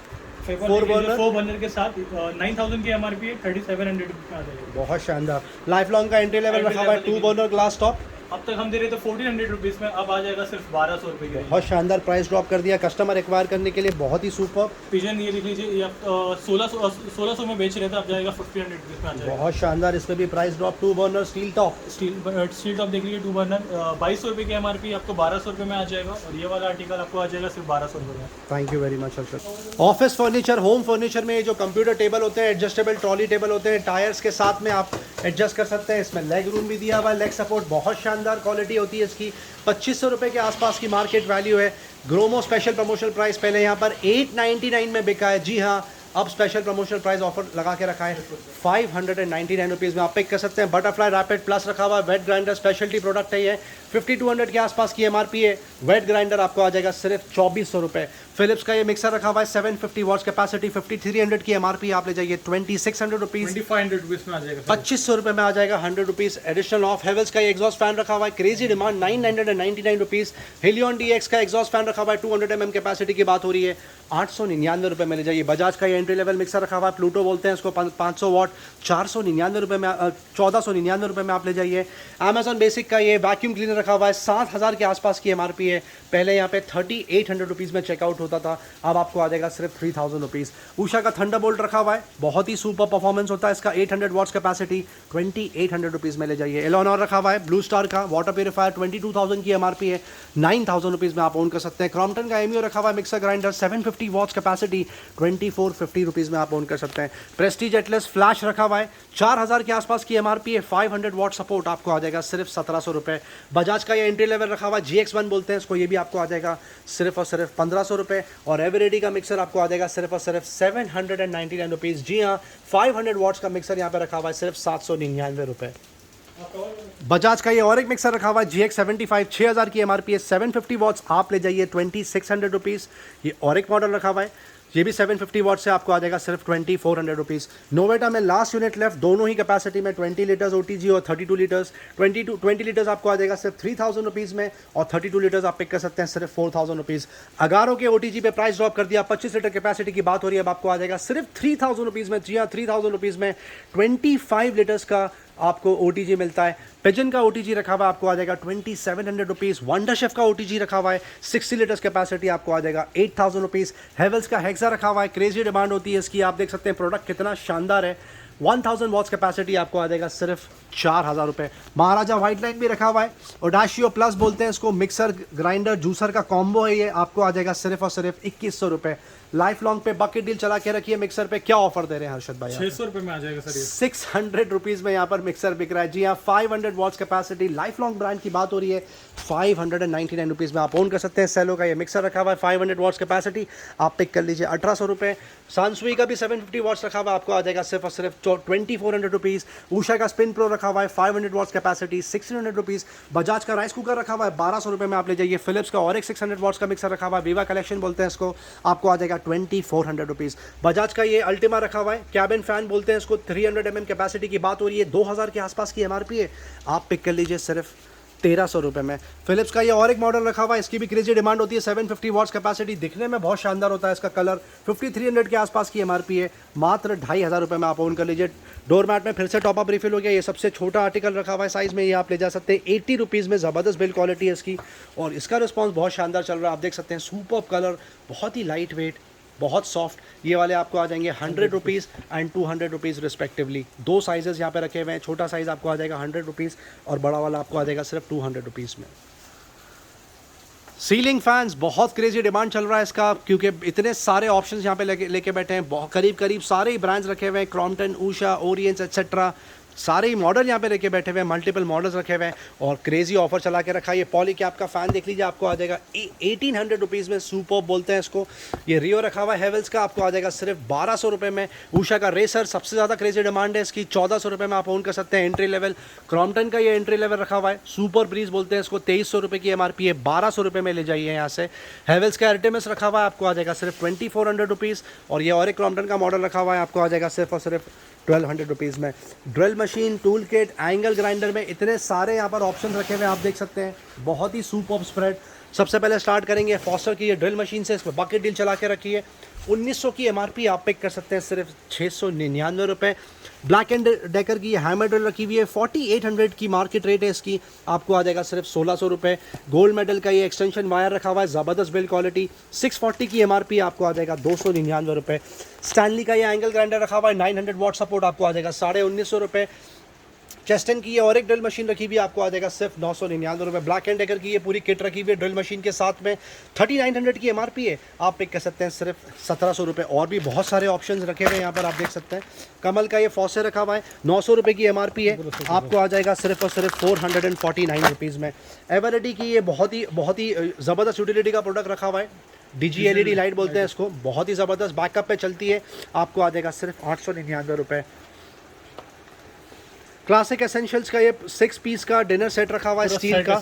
4 बर्नर के साथ 9,000 की MRP है, 3,700 में आ जाएगी। बहुत शानदार। लाइफ लॉन्ग का एंट्री लेवल रखा हुआ है, 2 बर्नर ग्लास टॉप, अब तक हम दे रहे थे 1400 रुपीज़ में, अब आ जाएगा सिर्फ 1200 रुपये की। बहुत शानदार प्राइस ड्रॉप कर दिया कस्टमर एक्वायर करने के लिए, बहुत ही सुपर। पिजन ये देख लीजिए, ये आप 1600 में बेच रहे थे, अब जाएगा 1500 रुपीज़ में आ जाएगा। बहुत शानदार, इस पे भी price drop. 2 burner steel top, steel top देख लीजिए 2 बर्नर 2200 रुपये की MRP, आपको 1200 रुपये में आ जाएगा। और ये वाला आर्टिकल आपको आ जाएगा सिर्फ 1200 रुपये में। Thank you very much Arshad. Office furniture, home furniture में जो कंप्यूटर टेबल होते हैं, एडजस्टेबल ट्रॉली टेबल होते हैं, टायर्स के साथ में आप एडजस्ट कर सकते हैं। इसमें लेग रूम भी दिया हुआ है, लेग सपोर्ट, बहुत शानदार क्वालिटी होती है इसकी। 2500 रुपये के आसपास की मार्केट वैल्यू है। ग्रोमो स्पेशल प्रमोशनल प्राइस पहले यहाँ पर 899 में बिका है, जी हाँ, अब स्पेशल प्रमोशनल प्राइस ऑफर लगा के रखा है 599 रुपीज़ में आप पिक कर सकते हैं। बटरफ्लाई रैपिड प्लस रखा हुआ है, वेट ग्राइंडर स्पेशलिटी प्रोडक्ट है ये, 5200 के आसपास की MRP है। वेट ग्राइंडर आपको आ जाएगा सिर्फ 2400 रुपये। फिलिप्स का ये मिक्सर रखा हुआ है 750 वॉट्स कैपेसिटी, 5300 की MRP, आप ले जाइए 2600 रुपीज़, 2500 रुपीज़ में आ जाएगा, 2500 रुपये में आ जाएगा, 100 रुपीज़ एडिशनल ऑफ। हेवल्स का ये एग्जॉस्ट फैन रखा हुआ है, क्रेजी डिमांड, 999 रुपीज़। हिलियन DX का एग्जॉस्ट फैन रखा हुआ है, 200 mm कैपेसिटी की बात हो रही है, 899 रुपये में ले जाइए। बजाज का ये एंट्री लेवल मिक्सर रखा हुआ है, प्लूटो बोलते हैं इसको, 500 वॉट, 499 रुपये में, 1499 रुपये में आप ले जाइए। अमेजॉन बेसिक का ये वैक्यूम क्लीनर रखा हुआ है, 7000 के आसपास की MRP है। पहले यहाँ पे 3800 रुपीज़ में चेकआउट होता था, अब आपको आ जाएगा सिर्फ 3000 रुपीज़। उषा का थंडरबोल्ट रखा हुआ है, बहुत ही सुपर परफॉर्मेंस होता है इसका, 800 वॉट्स कैपेसिटी, 2800 रुपीज़ में ले जाइए। एलोनॉर रखा हुआ है, ब्लू स्टार का वाटर प्यूरीफायर, 22,000 की MRP है, 9000 रुपीज़ में आप ओन कर सकते हैं। क्रॉम्पटन का एमियो रखा हुआ है, mixer grinder, 750 watts capacity, 2450 rupees में आप ओन कर सकते हैं। प्रेस्टीज एटलस फ्लैश रखा हुआ है, 4000 के आसपास की MRP है, 500 वॉट सपोर्ट, आपको आ जाएगा सिर्फ 1700 रुपये। बजाज का ये एंट्री लेवल रखा हुआ है, GX1 बोलते हैं इसको, ये भी आपको आ जाएगा सिर्फ और सिर्फ 1500 रुपये। और एवरेडी का मिक्सर आपको आ जाएगा सिर्फ और सिर्फ 799 रुपीज़। जी हाँ, 500 वॉट्स का मिक्सर यहाँ पे रखा हुआ है सिर्फ 799 रुपये। बजाज का ये और एक मिक्सर रखा हुआ है, GX75, 6000 की MRP है, 750 वॉट्स, आप ले जाइए 2600 रुपीज़। ये और एक मॉडल रखा हुआ है, ये भी 750 वॉट से आपको आ जाएगा सिर्फ 2400 रुपीज़। नोवेटा में लास्ट यूनिट लेफ्ट, दोनों ही कैपेसिटी में, 20 लीटर्स OTG और 32 लीटर्स। 20 लीटर्स आपको आ जाएगा सिर्फ 3000 रुपीज़ में, और 32 लीटर्स आप पिक कर सकते हैं सिर्फ 4000 रुपीज़। अगारो के OTG पे प्राइस ड्रॉप कर दिया, 25 लीटर कैपेसिटी की बात हो रही है, अब आपको आ जाएगा सिर्फ 3000 रुपीज़ में। जी हाँ, 3000 रुपीज़ में 25 लीटर्स का आपको OTG मिलता है। पिजन का OTG रखा हुआ है, आपको आ जाएगा 2700 रुपीज़। वंडर शेफ का OTG रखा हुआ है, 60 लीटर्स कैपेसिटी, आपको आ जाएगा 8000 रुपीज़। हेवल्स का हेक्सा रखा हुआ है, क्रेजी डिमांड होती है इसकी, आप देख सकते हैं प्रोडक्ट कितना शानदार है, 1000 वॉट्स कैपेसिटी, आपको आ जाएगा सिर्फ 4000 रुपये। महाराजा व्हाइट लाइन भी रखा हुआ है, ओडाशियो प्लस बोलते हैं इसको, मिक्सर ग्राइंडर जूसर का कॉम्बो है ये, आपको आ जाएगा सिर्फ और सिर्फ 2100 रुपये। लाइफ लॉन्ग पे बकेट डील चला के रखिए मिक्सर पे, क्या ऑफर दे रहे हैं हर्षद भाई? 600 रुपये में आ जाएगा सर ये। 600 रुपीज़ में यहाँ पर मिक्सर बिक रहा है। जी हाँ, 500 watts capacity, Lifelong brand की बात हो रही है, 599 रुपीज़ में आप ओन कर सकते हैं। सेलो का ये मिक्सर रखा हुआ है, 500 वॉट्स कैपेसिटी, आप पिक कर लीजिए 1800 रुपये। सांसुई का भी 750 वॉट्स रखा हुआ है, आपको आ जाएगा सिर्फ और सिर्फ 2400 रुपीज़। उषा का स्पिन प्रो रखा हुआ है, 500 वॉट्स कैपेसिटी, 1600 रुपीज़। बजाज का राइस कुकर रखा हुआ है, 1200 रुपये में आप ले जाइए। फिलिप्स का और एक 600 वॉट्स का मिक्सर रखा हुआ है, वीवा कलेक्शन बोलते हैं इसको, आपको आ जाएगा 2400 रुपीज़। बजाज का ये अल्टीमा रखा हुआ है, कैबिन फैन बोलते हैं इसको, 300 mm कैपेसिटी की बात हो रही है, 2000 के आसपास की MRP है, आप पिक कर लीजिए सिर्फ 1300 रुपये में। फिलिप्स का ये और एक मॉडल रखा हुआ है, इसकी भी क्रेजी डिमांड होती है, 750 वॉट्स कैपेसिटी, दिखने में बहुत शानदार होता है, इसका कलर 5300 के आसपास की MRP है, मात्र 2500 रुपये में आप ओन कर लीजिए। डोरमैट में फिर से टॉपअप रिफिल हो गया, ये सबसे छोटा आर्टिकल रखा हुआ है साइज़ में, ये आप ले जा सकते हैं 80 रुपीज़ में। ज़बरदस्त बिल्ड क्वालिटी है इसकी, और इसका रिस्पॉन्स बहुत शानदार चल रहा है, आप देख सकते हैं, सुपर्ब कलर, बहुत ही लाइट वेट, बहुत सॉफ्ट। ये वाले आपको आ जाएंगे 100 रुपीज़ एंड 200 रुपीज़ रिस्पेक्टिवली। दो साइजेस यहाँ पे रखे हुए हैं, छोटा साइज़ आपको आ जाएगा 100 रुपीज़, और बड़ा वाला आपको आ जाएगा सिर्फ 200 रुपीज़ में। सीलिंग फैंस, बहुत क्रेजी डिमांड चल रहा है इसका, क्योंकि इतने सारे ऑप्शंस यहाँ पे लेके बैठे हैं, बहुत करीब सारे ही ब्रांड्स रखे हुए हैं, क्रॉम्पटन, उषा, ओरिएंट एक्सेट्रा, सारे ही मॉडल यहाँ पे लेके बैठे हुए हैं, मल्टीपल मॉडल्स रखे हुए हैं, और क्रेजी ऑफर चला के रखा है। ये पॉली कैप का फ़ैन देख लीजिए, आपको आ जाएगा 1800 रुपीज़ में, सुपर बोलते हैं इसको। ये रियो रखा हुआ है हेवल्स का, आपको आ जाएगा सिर्फ 1200 रुपये में। उषा का रेसर, सबसे ज़्यादा क्रेजी डिमांड है इसकी, 1400 रुपये में आप ओन कर सकते हैं, एंट्री लेवल। क्रॉम्पटन का ये एंट्री लेवल रखा हुआ है, सुपर ब्रीज बोलते हैं इसको, 2300 रुपये की MRP है, 1200 रुपये में ले जाइए यहाँ से। हेवल्स का आर्टेमिस रखा हुआ है, आपको आ जाएगा सिर्फ 2400 रुपीज़, और ये और एक क्रॉम्पटन का मॉडल रखा हुआ है, आपको आ जाएगा सिर्फ और सिर्फ 1200 रुपीज़ में। Drill machine, tool kit, angle grinder में इतने सारे यहाँ पर ऑप्शन रखे हुए हैं, आप देख सकते हैं, बहुत ही सुपर्ब स्प्रेड। सबसे पहले स्टार्ट करेंगे फॉस्टर की ये ड्रिल मशीन से, इस पर बकेट डील चला के रखी है, 1900 की एमआरपी आप पिक कर सकते हैं सिर्फ 699 रुपये। ब्लैक एंड डेकर की हैमर ड्रिल रखी हुई है, 4800 की मार्केट रेट है इसकी, आपको आ जाएगा सिर्फ 1600 रुपये। गोल्ड मेडल का ये एक्सटेंशन वायर रखा हुआ है, ज़बरदस्त बिल्ड क्वालिटी, 640 की एमआरपी आपको आ जाएगा 299 रुपये। स्टैनली का ये एंगल ग्राइंडर रखा हुआ है, 900 वॉट सपोर्ट, आपको आ जाएगा 1950 रुपये। चेस्टन की ये और एक ड्रिल मशीन रखी हुई है, आपको आ जाएगा सिर्फ 999 रुपये। ब्लैक एंड डेकर की ये पूरी किट रखी हुई है ड्रिल मशीन के साथ में, 3900 की एमआरपी है, आप पिक कर सकते हैं सिर्फ 1700 रुपये। और भी बहुत सारे ऑप्शंस रखे हुए हैं यहाँ पर, आप देख सकते हैं। कमल का ये फॉसे रखा हुआ है, 900 रुपये की एमआरपी है, आपको आ जाएगा सिर्फ और सिर्फ 449 रुपीज़ में। एवरेडी की ये बहुत ही ज़बरदस्त यूटिलिटी का प्रोडक्ट रखा हुआ है, DG LED लाइट बोलते हैं इसको, बहुत ही ज़बरदस्त बैकअप पे चलती है, आपको आ जाएगा सिर्फ 899 रुपये। क्लासिक एसेंशियल्स का ये 6 पीस का डिनर सेट रखा हुआ है स्टील का,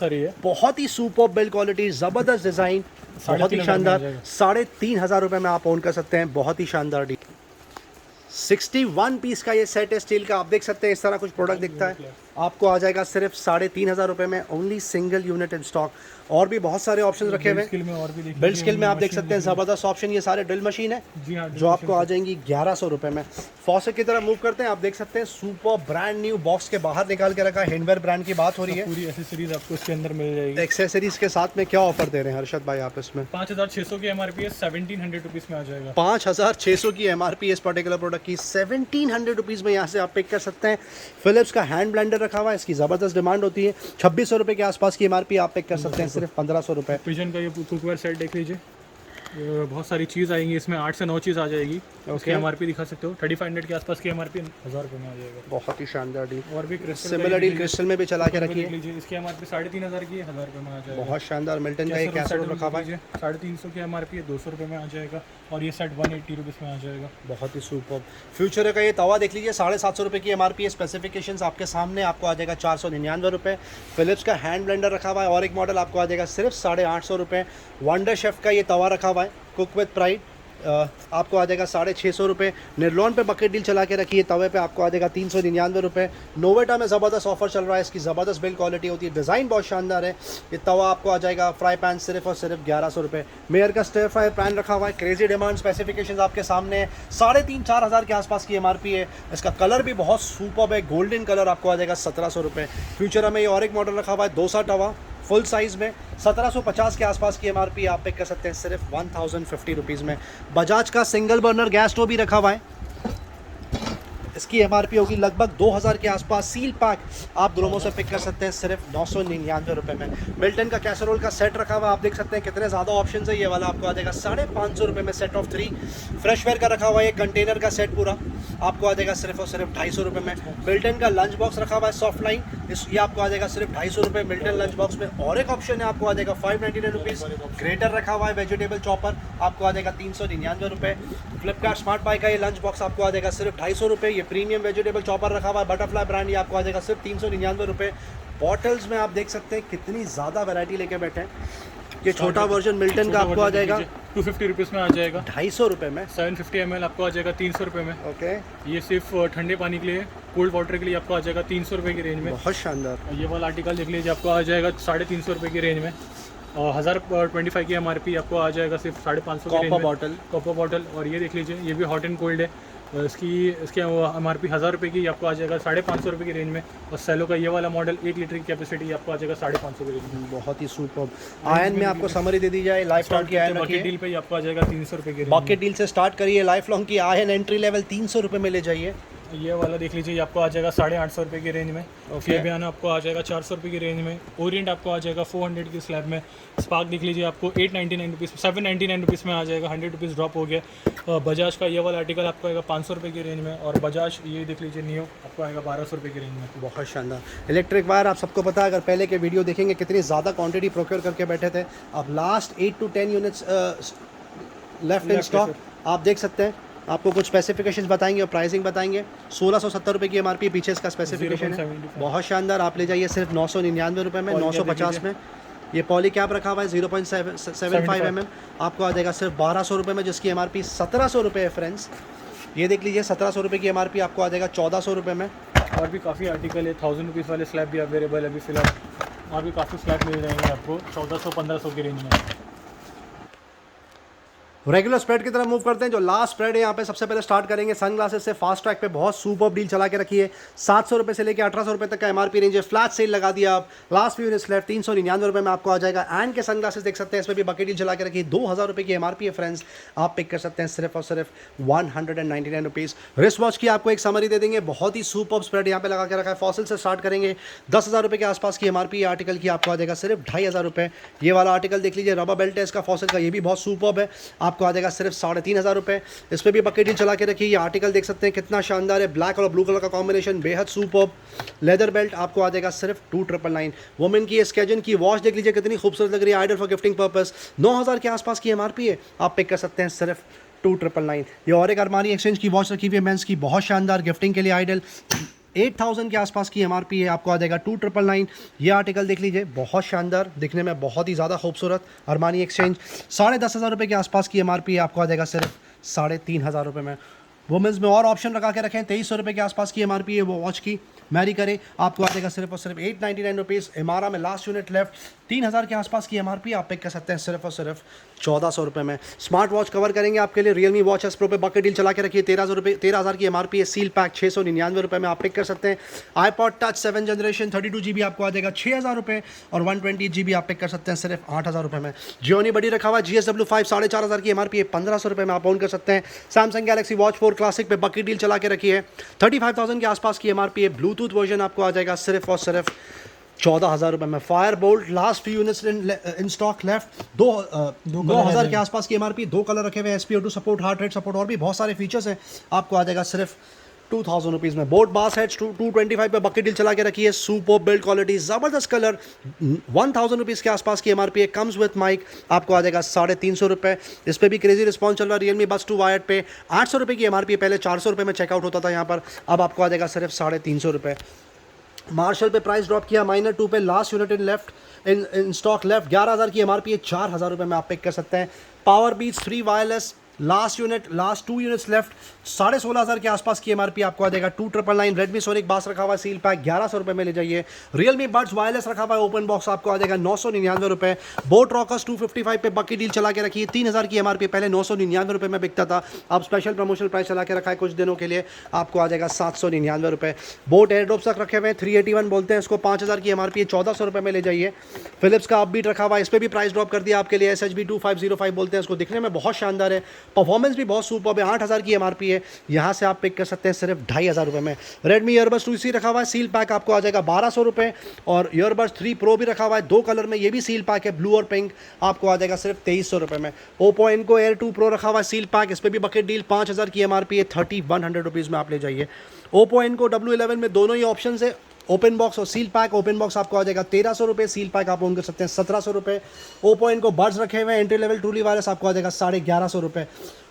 बहुत ही सुपर बिल्ड क्वालिटी, ज़बरदस्त डिज़ाइन, बहुत ही शानदार, 3500 रुपये में आप ओन कर सकते हैं, बहुत ही शानदार डील। 61 पीस का ये सेट है स्टील का, आप देख सकते हैं इस तरह कुछ प्रोडक्ट दिखता है, आपको आ जाएगा सिर्फ 3500 रुपये में, only single unit in stock. और भी बहुत सारे ऑप्शन रखे हुए हैं, बिल्ड स्किल में आप देख सकते हैं ज़बरदस्त ऑप्शन, ये सारे ड्रिल मशीन है जो आपको आ जाएंगी 1100 रुपये में। फॉसेट की तरफ मूव करते हैं, आप देख सकते हैं सुपर ब्रांड न्यू बॉक्स के बाहर निकाल के रखा है, हिंडवेयर ब्रांड की बात हो रही है, पूरी एसेसरीज आपको इसके अंदर मिल जाएगी। एक्सेसरीज के साथ में क्या ऑफर दे रहे हैं हर्षद भाई आप इसमें? 5600 की एमआरपी है, 1700 रुपीज़ में आ जाएगा। 5600 की एमआरपी इस पर्टिकुलर प्रोडक्ट की, 1700 रुपीज़ में यहाँ से आप पिक कर सकते हैं। फिलिप्स का हैंड ब्लेंडर रखा हुआ है, इसकी ज़बरदस्त डिमांड होती है, 2600 रुपये के आसपास की एमआरपी, आप पिक कर सकते हैं सिर्फ 1500 रुपये। पिजन का ये कुकवेयर सेट देख लीजिए, बहुत सारी चीज़ आएंगी इसमें, 8 से 9 चीज़ आ जाएगी। उसकी एमआरपी दिखा सकते हो, 3500 के आसपास की एमआरपी 1000 रुपये में आ जाएगा। बहुत ही शानदार डील। और भी क्रिस्टल, सिमिलर डील क्रिस्टल में भी चला के रखिए, इसकी एमआरपी 3500 की 1000 रुपये में आ जाएगा। बहुत शानदार। मिल्टन का एक कैसरोल रखा हुआ है, 350 की एमआरपी है, 200 रुपये में आ जाएगा। और ये सेट 180 रुपीज़ में आ जाएगा। बहुत ही सुपर। फ्यूचर का ये तवा देख लीजिए, 750 रुपये की एमआरपी है, स्पेसिफिकेशंस आपके सामने, आपको आ जाएगा 499 रुपये। फिलिप्स का हैंड ब्लेंडर रखा हुआ है, और एक मॉडल आपको आ जाएगा सिर्फ 850 रुपये। वंडर शेफ का ये तवा रखा हुआ है, कुक विद प्राइड, आपको आ जाएगा 650 रुपये। निर्लॉन पे बकेट डील चला के रखी है, तवे पे आपको आ जाएगा 399 रुपये। नोवेटा में ज़बरदस्त ऑफर चल रहा है, इसकी ज़बरदस्त बिल्ड क्वालिटी होती है, डिज़ाइन बहुत शानदार है। ये तवा आपको आ जाएगा फ्राई पैन सिर्फ और सिर्फ 1100 रुपये। मेयर का स्टर फ्राई पैन रखा हुआ है, क्रेजी डिमांड, स्पेसिफिकेशंस आपके सामने है, 3500-4000 के आसपास की एमआरपी है। इसका कलर भी बहुत सुपर्ब है, गोल्डन कलर, आपको आ जाएगा 1700 रुपये। फ्यूचर में ये और एक मॉडल रखा हुआ है, डोसा तवा फुल साइज़ में, 1750 के आसपास की एमआरपी, आप पिक कर सकते हैं सिर्फ 1050 रुपीज़ में। बजाज का सिंगल बर्नर गैस स्टोव भी रखा हुआ है, इसकी एमआरपी होगी लगभग 2000 के आसपास। सील पैक आप दोनों से पिक कर सकते हैं सिर्फ 999 रुपये में। मिल्टन का कैसरोल का सेट रखा हुआ है, आप देख सकते हैं कितने ज़्यादा ऑप्शन है। ये वाला आपको आ जाएगा 550 रुपये में, सेट ऑफ 3। फ्रेशवेयर का रखा हुआ है, कंटेनर का सेट पूरा आपको आ जाएगा सिर्फ और सिर्फ 250 रुपये में। मिल्टन का लंच बॉक्स रखा हुआ है सॉफ्ट लाइन, ये आपको आ जाएगा सिर्फ 250 रुपये मिल्टन लंच बॉक्स में। और एक ऑप्शन है, आपको आ जाएगा 599 रुपीज़। ग्रेटर रखा हुआ है वेजिटेबल चॉपर, आपको आ जाएगा 399 रुपये। फ्लिपकार्ट स्मार्ट बाई का ये लंच बॉक्स आपको आ जाएगा सिर्फ 250 रुपये। ये प्रीमियम वेजिटेबल चॉपर रखा हुआ है, बटरफ्लाई ब्रांड, ये आपको आ जाएगा सिर्फ 399 रुपये। बॉटल्स में आप देख सकते हैं कितनी ज़्यादा वैरायटी लेके बैठे हैं। ये छोटा वर्जन मिल्टन का आपको आ जाएगा 250 रुपीज़ में आ जाएगा, 250 रुपये में। 750 ml आपको आ जाएगा 300 रुपये में। ओके, ये सिर्फ ठंडे पानी के लिए, कोल्ड वाटर के लिए आपको आ जाएगा 300 रुपये की रेंज में। बहुत शानदार। ये वाला आर्टिकल देख लीजिए, आपको आ जाएगा 350 रुपये की रेंज में। 1025 की एमआरपी, आपको आ जाएगा सिर्फ 550 की रेंज में। कॉपर बॉटल, और ये देख लीजिए, ये भी हॉट एंड कोल्ड है, इसकी एमआरपी 1000 रुपये की, आपको आ जाएगा 550 रुपये की रेंज में। और सेलो का ये वाला मॉडल 1 लीटर की कैपेसिटी, आपको आ जाएगा 550 की रेंज में। बहुत ही सुपर। आयन में आपको समरी दे दी जाए, लाइफ लॉन्ग की आयन बकेट डील पे आपको आ जाएगा 300 रुपये की। बकेट डील से स्टार्ट करिए, लाइफ लॉन्ग की आयन एंट्री लेवल 300 रुपये में ले जाइए। ये वाला देख लीजिए, आपको आ जाएगा 850 रुपये की रेंज में। फेबियान आपको आ जाएगा 400 रुपये की रेंज में। ओरिएंट आपको आ जाएगा 400 की स्लैब में। स्पार्क देख लीजिए, आपको 899 रुपीज़ 799 रुपीज़ में आ जाएगा, 100 रुपीज़ ड्रॉप हो गया। बजाज का ये वाला आर्टिकल आपको आएगा 500 रुपये की रेंज में। और बजाज ये देख लीजिए नियो, आपको आएगा 1200 रुपये की रेंज में। बहुत शानदार। इलेक्ट्रिक वायर आप सबको पता है, अगर पहले के वीडियो देखेंगे कितनी ज़्यादा क्वांटिटी प्रोक्योर करके बैठे थे। अब last 8 to 10 units left in stock, आप देख सकते हैं। आपको कुछ स्पेसिफिकेशंस बताएंगे और प्राइसिंग बताएंगे। 1670 रुपये की एमआरपी, पीछे इसका स्पेसिफिकेशन है, बहुत शानदार। आप ले जाइए सिर्फ 999 रुपये में, 950 में। ये पॉली कैप रखा हुआ है 0.75 mm, आपको आ जाएगा सिर्फ 1200 रुपये में, जिसकी एमआरपी 1700 रुपये है फ्रेंड्स। ये देख लीजिए, 1700 रुपये की एमआरपी, आपको आ जाएगा 1400 रुपये में। और भी काफ़ी आर्टिकल है, 1000 रुपीज़ वाले स्लैब भी अवेलेबल है अभी फिलहाल। और भी काफ़ी स्लैब मिल जाएंगे आपको 1400-1500 की रेंज में। रेगुलर स्प्रेड की तरफ मूव करते हैं। जो लास्ट स्प्रेड है यहाँ पे सबसे पहले स्टार्ट करेंगे सनग्लासेस से। फास्ट ट्रैक पे बहुत सुपर डील चला के रखी है। 700 रुपये से लेकर 1800 रुपये तक का एमआरपी रेंज है। फ्लैट सेल लगा दिया आप, लास्ट फ्यू यूनिट्स लेफ्ट, 399 रुपये में आपको आ जाएगा। एंड के सनग्लासेस देख सकते हैं, इसमें भी बकेट डील चला के रखी है। 2000 रुपये की एमआरपी है फ्रेंड्स, आप पिक कर सकते हैं सिर्फ और सिर्फ 199 रुपीज़। रिस्ट वॉच की आपको एक समरी दे देंगे, बहुत ही सुपर स्प्रेड यहाँ पे लगा के रखा है। फॉसिल से स्टार्ट करेंगे, 10,000 रुपये के आसपास की एमआरपी आर्टिकल की आपको आ जाएगा सिर्फ 2500 रुपये। ये वाला आर्टिकल देख लीजिए, रबर बेल्ट है इसका फॉसिल का, ये भी बहुत सुपर है, आपको आ जाएगा सिर्फ 3,500 रुपये। इस पर भी बकेट डील चला के रखिए। ये आर्टिकल देख सकते हैं कितना शानदार है, ब्लैक और ब्लू कलर का कॉम्बिनेशन, बेहद सुपर। लेदर बेल्ट आपको आ जाएगा सिर्फ 2,999। वुमेन की स्केजन की वॉच देख लीजिए कितनी खूबसूरत लग रही है, आइडल फॉर गिफ्टिंग पर्पस, 9,000 के आसपास की एमआरपी है, आप पिक कर सकते हैं सिर्फ 2,999। ये और एक अरमानी एक्सचेंज की वॉच रखी हुई है मेंस की, बहुत शानदार, गिफ्टिंग के लिए आइडल, 8,000 के आसपास की एमआरपी है, आपको आ जाएगा 2,999। ये आर्टिकल देख लीजिए, बहुत शानदार, दिखने में बहुत ही ज़्यादा खूबसूरत, अरमानी एक्सचेंज, 10,500 रुपये के आसपास की एमआरपी है, आपको आ जाएगा सिर्फ 3,500 रुपये में। वुमेंस में और ऑप्शन लगा के रखें, 2300 रुपये के आसपास की एमआरपी है वो वॉच की, मैरी करे, आपको आ जाएगा सिर्फ और सिर्फ 899 रुपीज़। एमारा में लास्ट यूनिट लेफ्ट, 3,000 के आसपास की एमआरपी, आप पिक कर सकते हैं सिर्फ और सिर्फ 1,400 रुपये में। स्मार्ट वॉच कवर करेंगे आपके लिए, रियलमी वॉच एस प्रो पे बकेट डील चला के रखिए, 13,000 की एमआरपी है, सील पैक 699 रुपये में, आप पिक कर सकते हैं। आईपॉड टच 7 जनरेशन 32 GB आपको आ जाएगा 6,000 रुपये, और 128 GB आप पिक कर सकते हैं सिर्फ 8,000 रुपये में। जियोनी बडी रखा हुआ है, GSW5 4,500 की एमआरपी है, 1,500 रुपये में आप ओन कर सकते हैं। सैमसंग गैलेक्सी वॉच 4 क्लासिक पे बकेट डील चला के रखी है, 35,000 के आसपास की एमआरपी है, ब्लूटूथ वर्जन आपको आ जाएगा सिर्फ और सिर्फ 14,000 रुपये में। Fire Boltt last few units in stock left, 2,000 के आसपास की एमआरपी, 2 कलर रखे हुए हैं, SpO2 support, heart rate support, और भी बहुत सारे फीचर्स हैं, आपको आ जाएगा सिर्फ 2,000 रुपीज़ में। बोट बास हेड्स 225 पे बकेट डील चला के रखी है, सुपर बिल्ड क्वालिटी, ज़बरदस्त कलर, 1,000 रुपीज़ के आसपास की एमआरपी है, कम्स विथ माइक, आपको आ जाएगा 350 रुपये। इस पर भी क्रेजी रिस्पॉन्स चल रहा है। रियलमी बस 2 वायर्ड पे 800 रुपये की एमआरपी है, पहले 400 रुपये में चेकआउट होता था यहाँ पर, अब आपको आ जाएगा सिर्फ 350 रुपये। मार्शल पे प्राइस ड्रॉप किया, माइनर 2 पे last unit in stock left, 11,000 की एमआरपी है, 4,000 रुपये में आप पिक कर सकते हैं। Power beats 3 wireless last 2 units left, 16,500 के आसपास की एमआरपी आपको आ जाएगा 2,999। रेडमी सोनिक बास रखा हुआ है, सील पैक 1,100 रुपये में ले जाइए। रियलमी बड्स वायरलेस रखा हुआ है, ओपन बॉक्स आपको आ जाएगा 999 रुपये। बोट रॉकर्स 255 पे बकेट डील चला के रखी है, 3,000 की एमआरपी, पहले 999 रुपये में बिकता था, अब स्पेशल प्रमोशनल प्राइस चला के रखा है कुछ दिनों के लिए, आपको आ जाएगा 799 रुपये। बोट एयरड्रॉप्स तक रखे हुए हैं, 381 बोलते हैं इसको, 5,000 की एमआरपी है, 1,400 रुपये में ले जाइए। फिलिप्स का अपबीट रखा हुआ है, इस पर भी प्राइस ड्रॉप कर दिया आपके लिए, SHB 2505 बोलते हैं इसको, दिखने में बहुत शानदार है, परफॉर्मेंस भी बहुत सुपर है, 8,000 की एमआरपी है, यहाँ से आप पिक कर सकते हैं सिर्फ 2,500 रुपये में। रेडमी ईयरबड्स 2C रखा हुआ है, सील पैक आपको आ जाएगा 1,200 रुपये, और ईयरबड्स 3 प्रो भी रखा हुआ है 2 कलर में, ये भी सील पैक है, ब्लू और पिंक, आपको आ जाएगा सिर्फ 2,300 रुपये में। ओप्पो इनको एयर 2 प्रो रखा हुआ है, सील पैक, इस पर भी बकेट डील, 5,000 की एमआरपी है, 3,100 रुपीज़ में आप ले जाइए। ओप्पो इनको W11 में दोनों ही ऑप्शन है, ओपन बॉक्स और सील पैक। ओपन बॉक्स आपको आ जाएगा 1,300 रुपये, सील पैक आप ओन कर सकते हैं 1,700 रुपये। ओप्पो इनको बड्स रखे हुए हैं, एंट्री लेवल ट्रूली वायरस आपको आ जाएगा 1150 रुपये।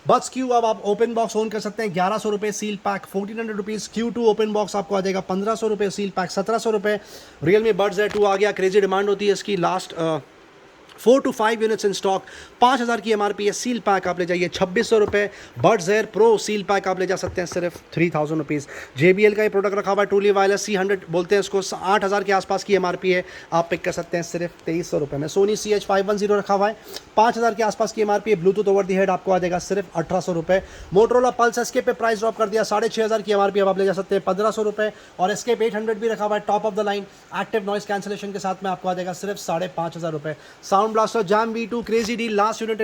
बड्स क्यू अब आप ओपन बॉक्स ओन कर सकते हैं 1,100 रुपये, seal pack 1,400 rupees. Q2 open box आपको आ जाएगा 1,500 रुपये, सील पैक 1,700 रुपये। रियलमी बड्स Z2 आ गया, क्रेजी डिमांड होती है इसकी, last 4 to 5 units in stock, 5,000 की एमआरपी है, सील पैक आप ले जाइए 2,600 रुपये। Buds air pro seal pack आप ले जा सकते हैं सिर्फ 3,000 रुपीज़। JBL का ये प्रोडक्ट रखा हुआ है, ट्रूली वायरलेस C100 बोलते हैं इसको, 8,000 के आसपास की एमआरपी है, आप पिक कर सकते हैं सिर्फ 2,300 रुपये में। सोनी CH510 रखा हुआ है, 5,000 के आसपास की एमआरपी है, ब्लूटूथ ओवर द हेड आपको आ जाएगा सिर्फ 1,800 रुपये। मोटरोला पल्स एस्केप पे प्राइस ड्रॉप कर दिया, 6,500 की एमआरपी अब आप ले जा सकते हैं 1,500 रुपये। और एस्केप 800 भी रखा हुआ है, top of the line, active noise cancellation के साथ में आपको आ जाएगा सिर्फ 5,500 रुपये। Sound blaster jam V2 crazy deal, last unit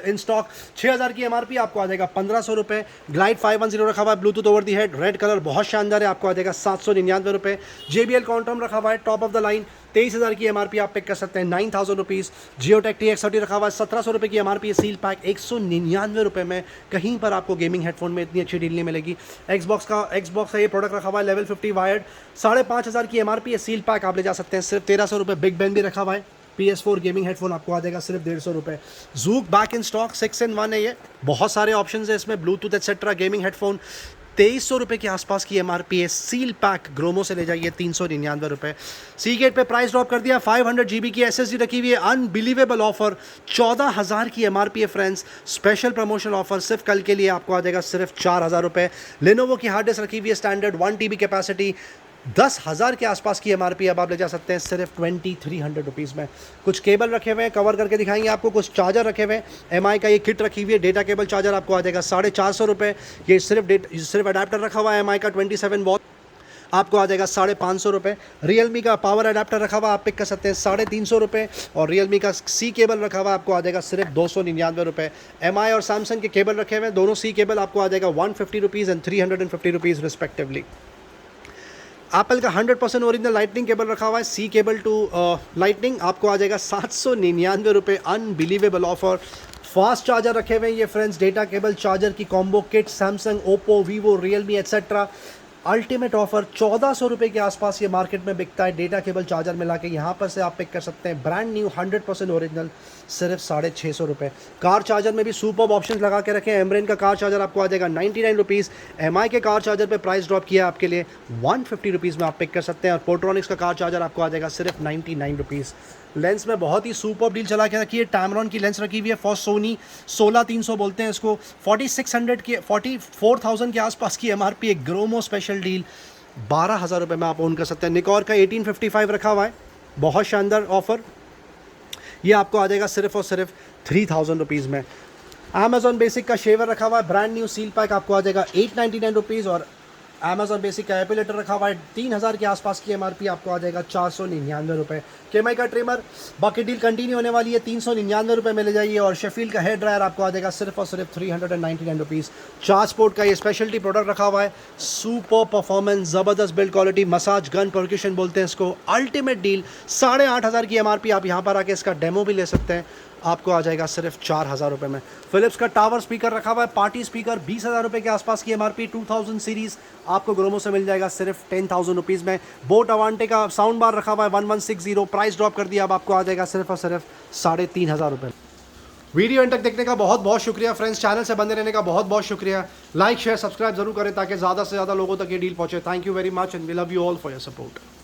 in stock, 6,000 की एमआरपी आपको आ जाएगा 1,500 रुपये। ग्लाइड 510 रखा हुआ है, Bluetooth over the head, red colour बहुत शानदार है, आपको आ जाएगा 799 रुपये। JBL क्वांटम रखा हुआ है, टॉप ऑफ द लाइन, 23,000 की एमआरपी आप पिक कर सकते हैं 9,000 रुपीज़। जियोटेक TX30 रखा हुआ है, 1,700 रुपये की एमआरपी है, सील पैक 199 रुपये में। कहीं पर आपको गेमिंग हेडफोन में इतनी अच्छी डील नहीं मिलेगी। Xbox का ये प्रोडक्ट रखा हुआ है, लेवल 50 वायर्ड, 5,500 की एमआरपी है, सील पैक आप ले जा सकते हैं सिर्फ 1,300 रुपये। बिग बेन भी रखा हुआ है, PS4 गेमिंग हेडफोन आपको आ जाएगा सिर्फ 150 रुपये। Juke back in stock 6-in-1 है, ये बहुत सारे ऑप्शन है इसमें, ब्लूटूथ एक्सेट्रा गेमिंग हेडफोन, 2,300 रुपये के आसपास की एमआरपी है, सील पैक ग्रोमो से ले जाइए 399 रुपये। सीगेट पे प्राइस ड्रॉप कर दिया, 500 GB की SSD रखी हुई है, अनबिलीवेबल ऑफर, 14,000 की एमआरपी है फ्रेंड्स। स्पेशल प्रमोशनल ऑफर सिर्फ कल के लिए आपको आ जाएगा सिर्फ 4,000 रुपये। लेनोवो की हार्ड डिस्क रखी हुई है, स्टैंडर्ड 1 TB कैपेसिटी, 10,000 के आसपास की MRP अब आप ले जा सकते हैं सिर्फ 2300 रुपीज़ में। कुछ केबल रखे हुए हैं, कवर करके दिखाएंगे आपको। कुछ चार्जर रखे हुए हैं, MI का ये किट रखी हुई है, डेटा केबल चार्जर आपको आ जाएगा 450 रुपये। ये सिर्फ अडाप्टर रखा हुआ है MI का 27 वॉट, आपको आ जाएगा 550 रुपये। रियलमी का पावर अडाप्टर रखा हुआ आप पिक कर सकते हैं 350 रुपये, और रियलमी का सी केबल रखा हुआ आपको आ जाएगा सिर्फ 299 रुपये। MI और सैमसंग के केबल रखे हुए हैं, दोनों सी केबल आपको आ जाएगा 150 rupees and 350 rupees respectively. Apple का 100% ओरिजिनल लाइटनिंग केबल रखा हुआ है, सी केबल टू लाइटनिंग, आपको आ जाएगा 799 रुपये। Unbelievable offer. फास्ट चार्जर रखे हुए हैं ये फ्रेंड्स, डेटा केबल चार्जर की combo kit, Samsung, Oppo, Vivo, Realme etcetera. Ultimate offer 1400 रुपये के आसपास ये मार्केट में बिकता है, डेटा केबल चार्जर मिला के। यहाँ पर से आप पिक कर सकते हैं ब्रांड न्यू 100% ओरिजिनल सिर्फ 650 रुपये। कार चार्जर में भी सुपर ऑप्शन लगा के रखे हैं। एमरेन का कार चार्जर आपको आ जाएगा 99 रुपीज़। MI के कार चार्जर पे प्राइस ड्रॉप किया आपके लिए 150 रुपीज़ में आप पिक कर सकते हैं, और पोर्ट्रॉनिक्स का कार चार्जर आपको आ जाएगा सिर्फ 99 रुपीज़। लेंस में बहुत ही सुपर डील चला के रखी है। टैमरॉन की लेंस रखी हुई है फॉर सोनी, 16300 बोलते हैं इसको, 4600 की 44,000 के आसपास की MRP। एक ग्रोमो स्पेशल डील 12,000 रुपये में आप ओन कर सकते हैं। निकॉन का 1855 रखा हुआ है, बहुत शानदार ऑफर, ये आपको आ जाएगा सिर्फ और सिर्फ 3000 रुपीज़ में। अमेजॉन बेसिक का शेवर रखा हुआ है ब्रांड न्यू सील पैक, आपको आ जाएगा 899 रुपीज़, और अमेजॉन बेसिक का एपिलेटर रखा हुआ है 3000 के आसपास की MRP, आपको आ जाएगा 499 रुपये। केएमआई का ट्रिमर बाकी डील कंटिन्यू होने वाली है, 399 रुपये में ले जाइए, और शेफील्ड का हेयर ड्रायर आपको आ जाएगा सिर्फ और सिर्फ 399 रुपीज़। चार्ज पोर्ट का ये स्पेशलिटी प्रोडक्ट रखा हुआ है, सुपर परफॉर्मेंस, ज़बरदस्त build quality, massage gun percussion बोलते हैं इसको। अल्टीमेट डील 8,500 की MRP, आप यहाँ पर आके इसका डेमो भी ले सकते हैं, आपको आ जाएगा सिर्फ 4,000 रुपये में। फिलिप्स का टावर स्पीकर रखा हुआ है, पार्टी स्पीकर, 20,000 रुपये के आसपास की MRP, 2000 सीरीज़, आपको ग्रोमो से मिल जाएगा सिर्फ 10,000 रुपीज़ में। बोट अवांटे का साउंड बार रखा हुआ है 1160, प्राइस ड्रॉप कर दिया, अब आपको आ जाएगा सिर्फ और सिर्फ 3,500 रुपये। वीडियो एंड तक देखने का बहुत बहुत शुक्रिया फ्रेंड्स, चैनल से बने रहने का बहुत बहुत शुक्रिया। लाइक शेयर सब्सक्राइब जरूर करें ताकि ज़्यादा से ज़्यादा लोगों तक ये डील पहुँचे। Thank you very much and we love you all for your support.